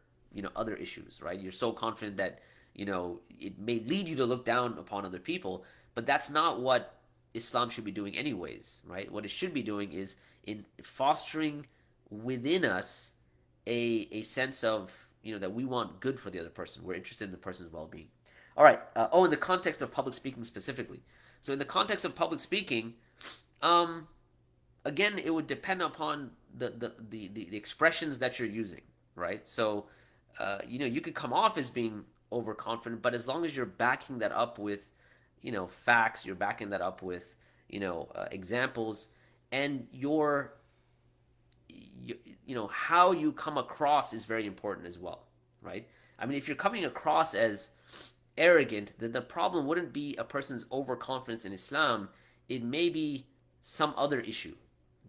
[SPEAKER 1] issues, right? You're so confident that it may lead you to look down upon other people, but that's not what Islam should be doing anyways, right? What it should be doing is in fostering within us a sense of that we want good for the other person. We're interested in the person's well-being. All right. In the context of public speaking specifically. So in the context of public speaking, again, it would depend upon the expressions that you're using, right? So, you could come off as being overconfident, but as long as you're backing that up with, facts, you're backing that up with, examples, and how you come across is very important as well, right? I mean, if you're coming across as arrogant, then the problem wouldn't be a person's overconfidence in Islam. It may be some other issue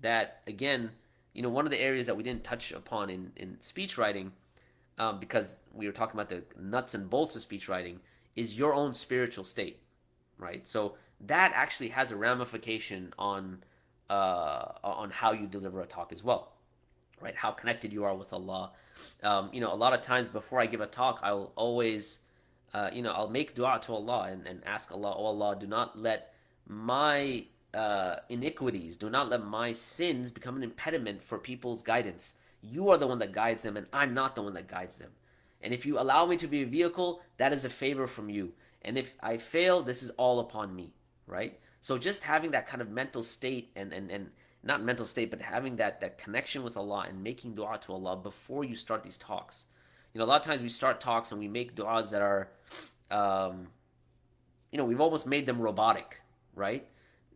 [SPEAKER 1] that, again, one of the areas that we didn't touch upon in speech writing, because we were talking about the nuts and bolts of speech writing, is your own spiritual state, right? So that actually has a ramification on how you deliver a talk as well, right? How connected you are with Allah. A lot of times before I give a talk, I'll always, I'll make dua to Allah and ask Allah, oh Allah, do not let my iniquities, do not let my sins become an impediment for people's guidance. You are the one that guides them, and I'm not the one that guides them. And if you allow me to be a vehicle, that is a favor from you. And if I fail, this is all upon me, right? So just having that kind of mental state and not mental state, but having that connection with Allah and making dua to Allah before you start these talks. A lot of times we start talks and we make duas that are, we've almost made them robotic, right?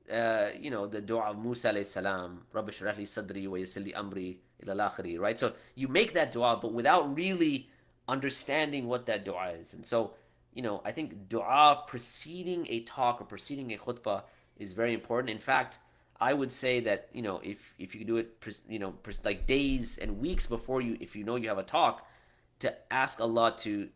[SPEAKER 1] The dua of Musa alayhi salam, Rabbi shrah li sadri wa yassir li amri ila akhiri, right? So you make that dua, but without really understanding what that dua is. And so, I think dua preceding a talk or preceding a khutbah is very important. In fact, I would say that, if you do it, like days and weeks before if you have a talk, to ask Allah to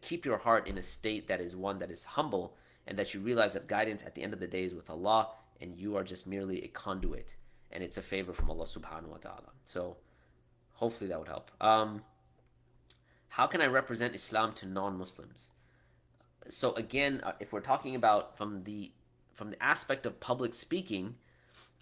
[SPEAKER 1] keep your heart in a state that is one that is humble, and that you realize that guidance at the end of the day is with Allah, and you are just merely a conduit, and it's a favor from Allah subhanahu wa ta'ala. So hopefully that would help. How can I represent Islam to non-Muslims? So again, if we're talking about from the aspect of public speaking,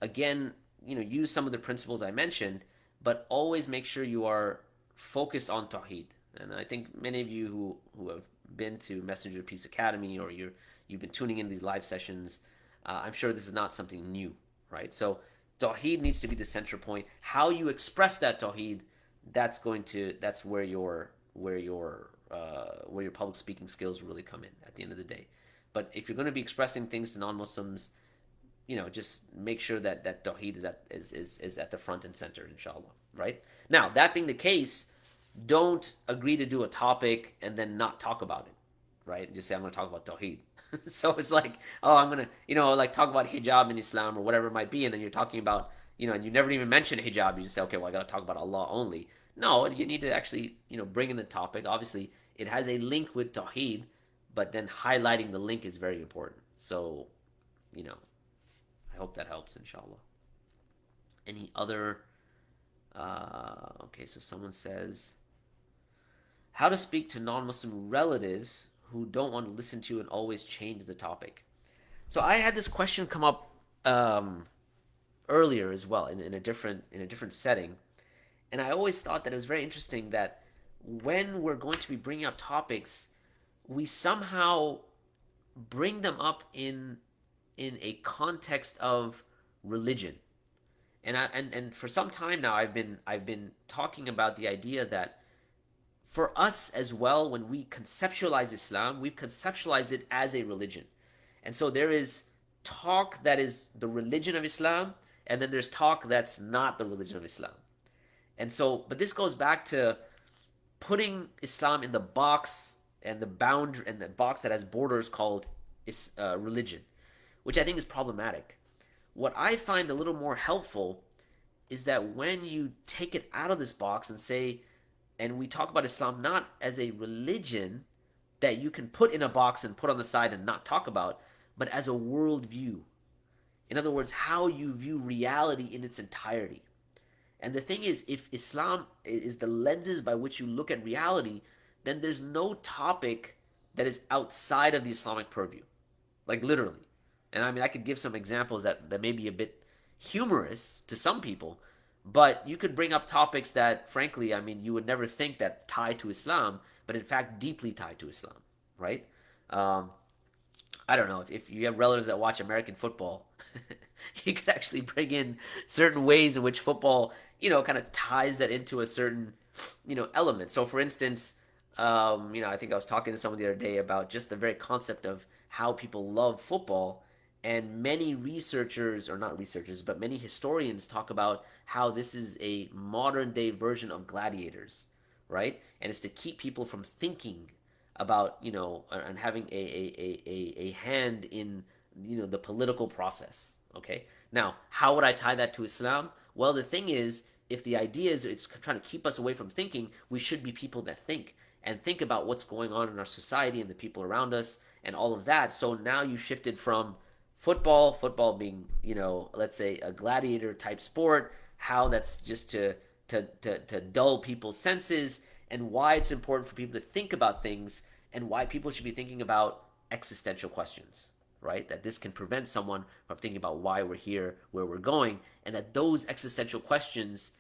[SPEAKER 1] again, use some of the principles I mentioned, but always make sure you are focused on Tawheed. And I think many of you who have been to Messenger of Peace Academy, or you've been tuning in these live sessions, I'm sure this is not something new, right? So Tawheed needs to be the center point. How you express that Tawheed, that's where your public speaking skills really come in at the end of the day. But if you're going to be expressing things to non-Muslims, just make sure that Tawheed is at the front and center, inshallah, right? Now, that being the case, don't agree to do a topic and then not talk about it, right? Just say, I'm going to talk about Tawheed. So it's like, oh, I'm going to, like talk about hijab in Islam or whatever it might be, and then you're talking about, and you never even mention hijab. You just say, okay, well, I got to talk about Allah only. No, you need to actually, bring in the topic. Obviously, it has a link with Tawheed, but then highlighting the link is very important. So, you know, I hope that helps, inshallah. Any other? Okay, so someone says, how to speak to non Muslim relatives who don't want to listen to you and always change the topic. So I had this question come up earlier as well in a different setting, and I always thought that it was very interesting that when we're going to be bringing up topics, we somehow bring them up in a context of religion. And for some time now, I've been talking about the idea that for us as well, when we conceptualize Islam, we've conceptualized it as a religion. And so there is talk that is the religion of Islam, and then there's talk that's not the religion of Islam. And so, but this goes back to putting Islam in the box and the boundary and the box that has borders called religion, which I think is problematic. What I find a little more helpful is that when you take it out of this box and say, and we talk about Islam not as a religion that you can put in a box and put on the side and not talk about, but as a worldview. In other words, how you view reality in its entirety. And the thing is, if Islam is the lenses by which you look at reality, then there's no topic that is outside of the Islamic purview. Like literally. And I mean, I could give some examples that may be a bit humorous to some people, but you could bring up topics that, frankly, I mean, you would never think that tie to Islam, but in fact, deeply tied to Islam, right? Um, I don't know if you have relatives that watch American football, you could actually bring in certain ways in which football, kind of ties that into a certain, element. So, for instance, I think I was talking to someone the other day about just the very concept of how people love football. And many researchers, or not researchers, but many historians talk about how this is a modern day version of gladiators, right? And it's to keep people from thinking about, and having a hand in, the political process, okay? Now, how would I tie that to Islam? Well, the thing is, if the idea is it's trying to keep us away from thinking, we should be people that think and think about what's going on in our society and the people around us and all of that. So now you shifted from football being, let's say a gladiator type sport, how that's just to dull people's senses, and why it's important for people to think about things, and why people should be thinking about existential questions, right? That this can prevent someone from thinking about why we're here, where we're going, and that those existential questions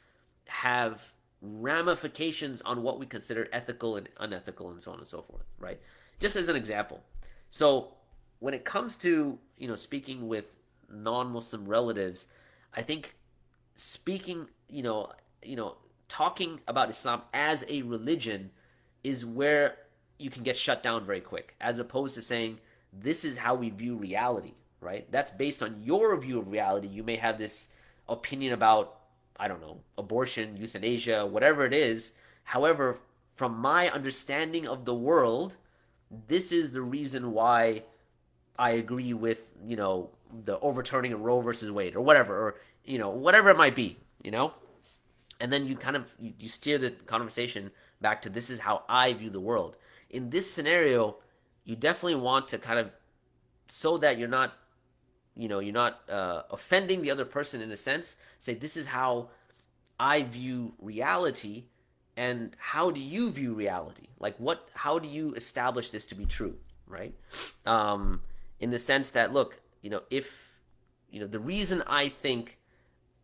[SPEAKER 1] have ramifications on what we consider ethical and unethical and so on and so forth, right? Just as an example. So when it comes to, speaking with non-Muslim relatives, I think speaking, talking about Islam as a religion is where you can get shut down very quick, as opposed to saying this is how we view reality, right? That's based on your view of reality. You may have this opinion about, I don't know, abortion, euthanasia, whatever it is. However, from my understanding of the world, this is the reason why I agree with, the overturning of Roe versus Wade or whatever, or, whatever it might be. And then you kind of, you steer the conversation back to this is how I view the world. In this scenario, you definitely want to kind of, so that you're not offending the other person in a sense, say this is how I view reality, and how do you view reality? Like how do you establish this to be true, right? In the sense that, look, if, the reason I think,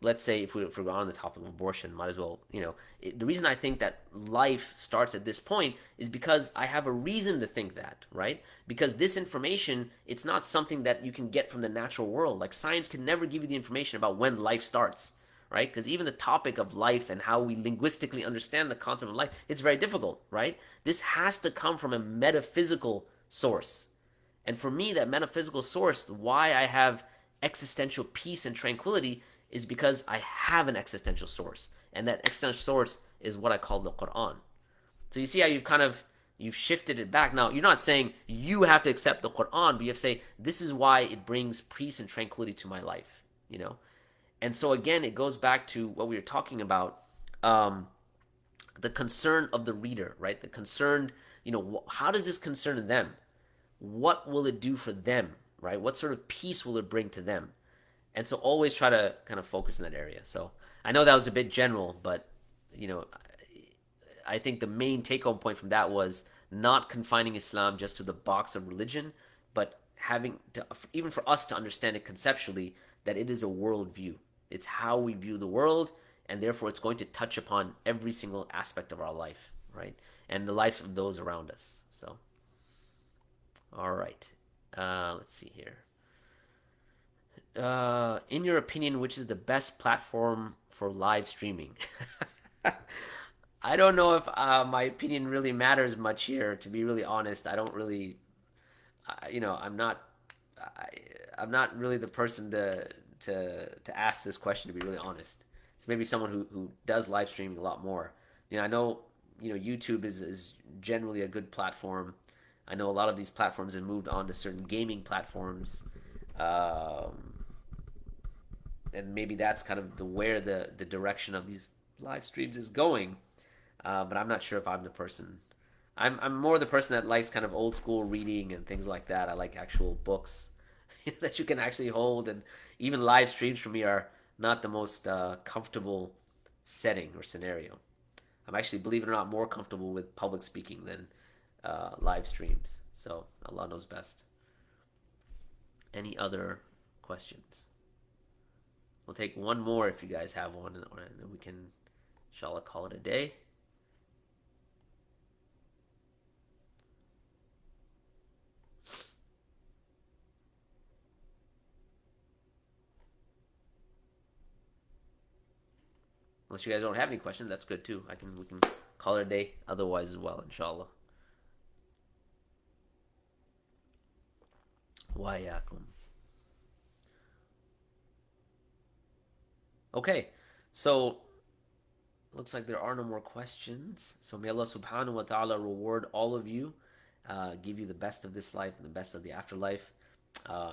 [SPEAKER 1] let's say if we're on the topic of abortion, might as well, the reason I think that life starts at this point is because I have a reason to think that, right? Because this information, it's not something that you can get from the natural world. Like science can never give you the information about when life starts, right? Because even the topic of life and how we linguistically understand the concept of life, it's very difficult, right? This has to come from a metaphysical source. And for me, that metaphysical source, why I have existential peace and tranquility, is because I have an existential source. And that existential source is what I call the Qur'an. So you see how you've shifted it back. Now, you're not saying you have to accept the Qur'an, but you have to say, this is why it brings peace and tranquility to my life. And so again, it goes back to what we were talking about. the concern of the reader, right? The concerned, how does this concern them? What will it do for them, right? What sort of peace will it bring to them? And so always try to kind of focus in that area. So I know that was a bit general, but you know, I think the main take home point from that was not confining Islam just to the box of religion, but having to, even for us to understand it conceptually, that it is a worldview. It's how we view the world, and therefore it's going to touch upon every single aspect of our life, right? And the lives of those around us. So, all right. Let's see here. In your opinion, which is the best platform for live streaming? I don't know if my opinion really matters much here. To be really honest, I don't really, I'm not, I, I'm not really the person to ask this question. To be really honest, it's maybe someone who does live streaming a lot more. I know, YouTube is generally a good platform. I know a lot of these platforms have moved on to certain gaming platforms. Um, and maybe that's kind of where the direction of these live streams is going. But I'm not sure if I'm the person. I'm more the person that likes kind of old school reading and things like that. I like actual books that you can actually hold, and even live streams for me are not the most comfortable setting or scenario. I'm actually, believe it or not, more comfortable with public speaking than live streams. So Allah knows best. Any other questions? We'll take one more if you guys have one, and then we can, inshallah, call it a day. Unless you guys don't have any questions, that's good too. We can call it a day otherwise as well, inshallah. Wayakum. Okay, so looks like there are no more questions. So may Allah subhanahu wa ta'ala reward all of you, give you the best of this life and the best of the afterlife.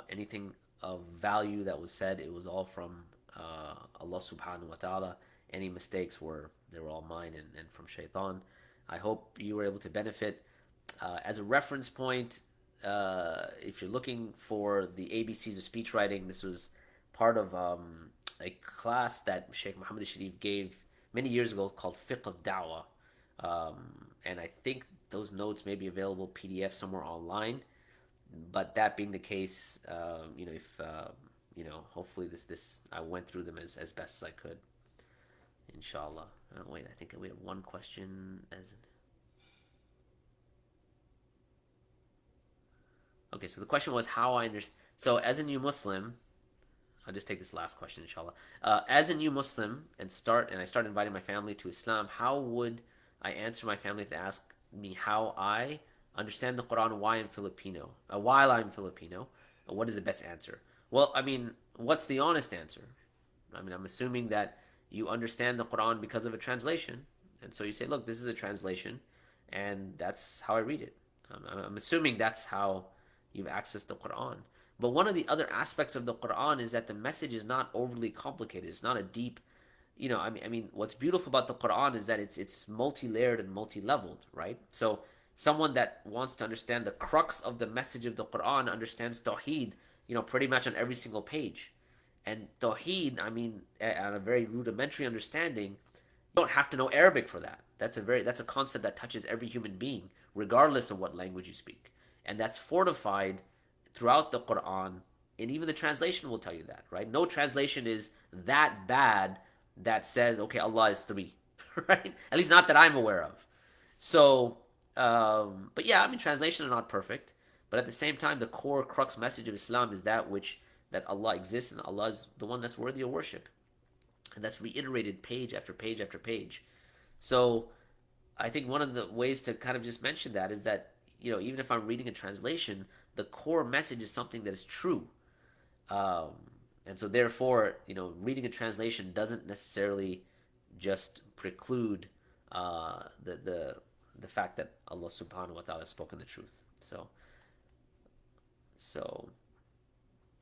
[SPEAKER 1] Anything of value that was said, it was all from Allah subhanahu wa ta'ala. Any mistakes they were all mine and from shaitan. I hope you were able to benefit. As a reference point, if you're looking for the ABCs of speech writing, this was part of a class that Sheikh Muhammad Sharif gave many years ago called Fiqh of Dawah. And I think those notes may be available PDF somewhere online. But that being the case, if hopefully this I went through them as best as I could. Inshallah. Wait, I think we have one question Okay, so the question was how I understand. So as a new Muslim, I'll just take this last question, inshallah. As a new Muslim and I start inviting my family to Islam, how would I answer my family if they ask me how I understand the Quran while I'm Filipino? What is the best answer? Well, I mean, what's the honest answer? I mean, I'm assuming that you understand the Quran because of a translation, and so you say, look, this is a translation, and that's how I read it. I'm assuming that's how you've accessed the Quran. But one of the other aspects of the Quran is that the message is not overly complicated. It's not a deep, I mean, what's beautiful about the Quran is that it's multi-layered and multi-leveled, right? So someone that wants to understand the crux of the message of the Quran understands Tawheed, pretty much on every single page. And Tawheed, I mean, on a very rudimentary understanding, you don't have to know Arabic for that. That's a concept that touches every human being, regardless of what language you speak. And that's fortified throughout the Quran, and even the translation will tell you that, right? No translation is that bad that says, okay, Allah is three, right? At least not that I'm aware of. So, but yeah, I mean, translations are not perfect, but at the same time, the core crux message of Islam is that Allah exists and Allah is the one that's worthy of worship, and that's reiterated page after page after page. So, I think one of the ways to kind of just mention that is that even if I'm reading a translation, the core message is something that is true. Um, and so therefore, reading a translation doesn't necessarily just preclude the fact that Allah subhanahu wa ta'ala has spoken the truth. So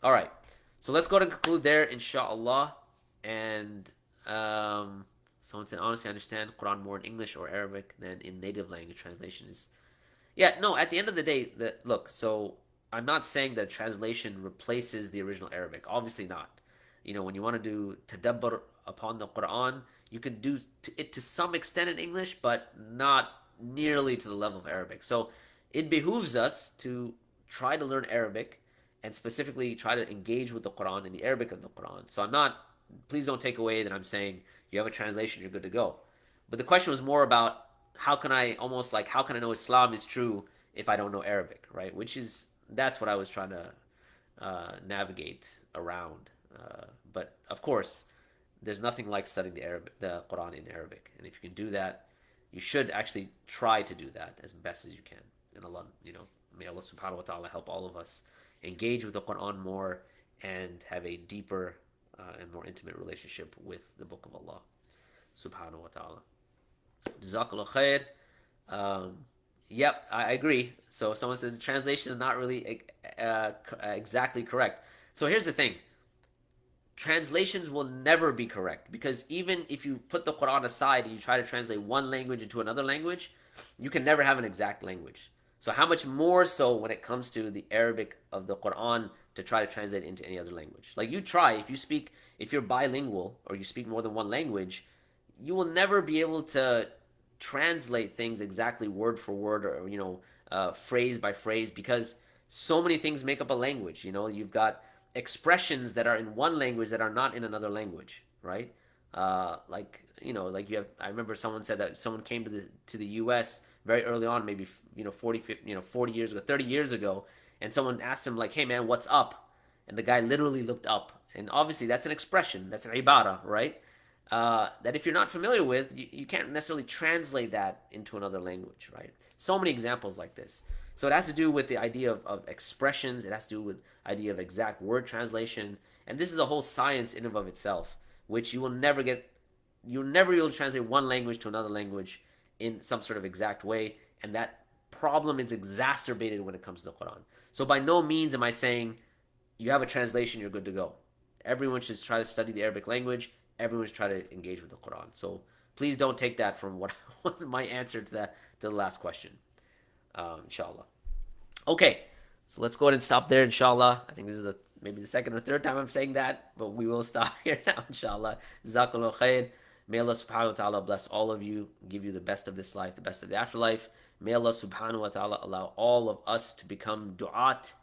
[SPEAKER 1] all right. So let's go to conclude there, inshallah. And Someone said, honestly, I understand Quran more in English or Arabic than in native language translations. Yeah, no, at the end of the day, look, so I'm not saying that translation replaces the original Arabic. Obviously not. When you want to do tadabbur upon the Quran, you can do it to some extent in English, but not nearly to the level of Arabic. So it behooves us to try to learn Arabic and specifically try to engage with the Quran in the Arabic of the Quran. So I'm not, please don't take away that I'm saying you have a translation, you're good to go. But the question was more about how can I know Islam is true if I don't know Arabic, right? That's what I was trying to navigate around. But of course, there's nothing like studying the Quran in Arabic, and if you can do that, you should actually try to do that as best as you can. And Allah, may Allah Subhanahu wa Taala help all of us engage with the Quran more and have a deeper and more intimate relationship with the Book of Allah Subhanahu wa Taala. Jazakallah khair. Yep, I agree. So someone said the translation is not really exactly correct. So here's the thing. Translations will never be correct because even if you put the Quran aside and you try to translate one language into another language, you can never have an exact language. So how much more so when it comes to the Arabic of the Quran to try to translate it into any other language? Like you try, if you're bilingual or you speak more than one language, you will never be able to translate things exactly word for word or phrase by phrase because so many things make up a language. You've got expressions that are in one language that are not in another language, right? Like you have. I remember someone said that someone came to the U.S. very early on, maybe 40, 50, 40 years ago, 30 years ago, and someone asked him like, "Hey man, what's up?" And the guy literally looked up, and obviously that's an expression, that's an ibarah, right? That if you're not familiar with, you can't necessarily translate that into another language, right? So many examples like this. So it has to do with the idea of expressions. It has to do with idea of exact word translation, and this is a whole science in and of itself, which you'll never be able to translate one language to another language in some sort of exact way, and that problem is exacerbated when it comes to the Quran. So by no means am I saying you have a translation, you're good to go. Everyone should try to study the Arabic language. Everyone should try to engage with the Quran. So please don't take that from what my answer to the last question. Inshallah. Okay, so let's go ahead and stop there. Inshallah. I think this is maybe the second or third time I'm saying that, but we will stop here now. Inshallah. Jazakallah khair. May Allah subhanahu wa ta'ala bless all of you, give you the best of this life, the best of the afterlife. May Allah subhanahu wa ta'ala allow all of us to become du'at,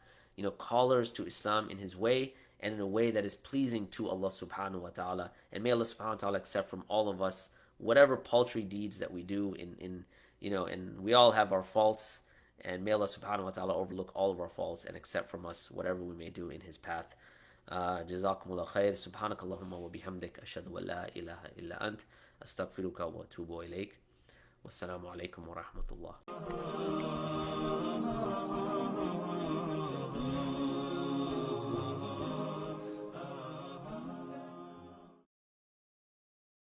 [SPEAKER 1] callers to Islam in His way and in a way that is pleasing to Allah subhanahu wa ta'ala. And may Allah subhanahu wa ta'ala accept from all of us whatever paltry deeds that we do and we all have our faults, and may Allah subhanahu wa ta'ala overlook all of our faults and accept from us whatever we may do in His path. Jazakumullah khair. Subhanakallahumma wa bihamdik. Ashhadu an la ilaha illa ant. Astaghfiruka wa atubu ilayk. Wassalamu alaikum wa rahmatullah.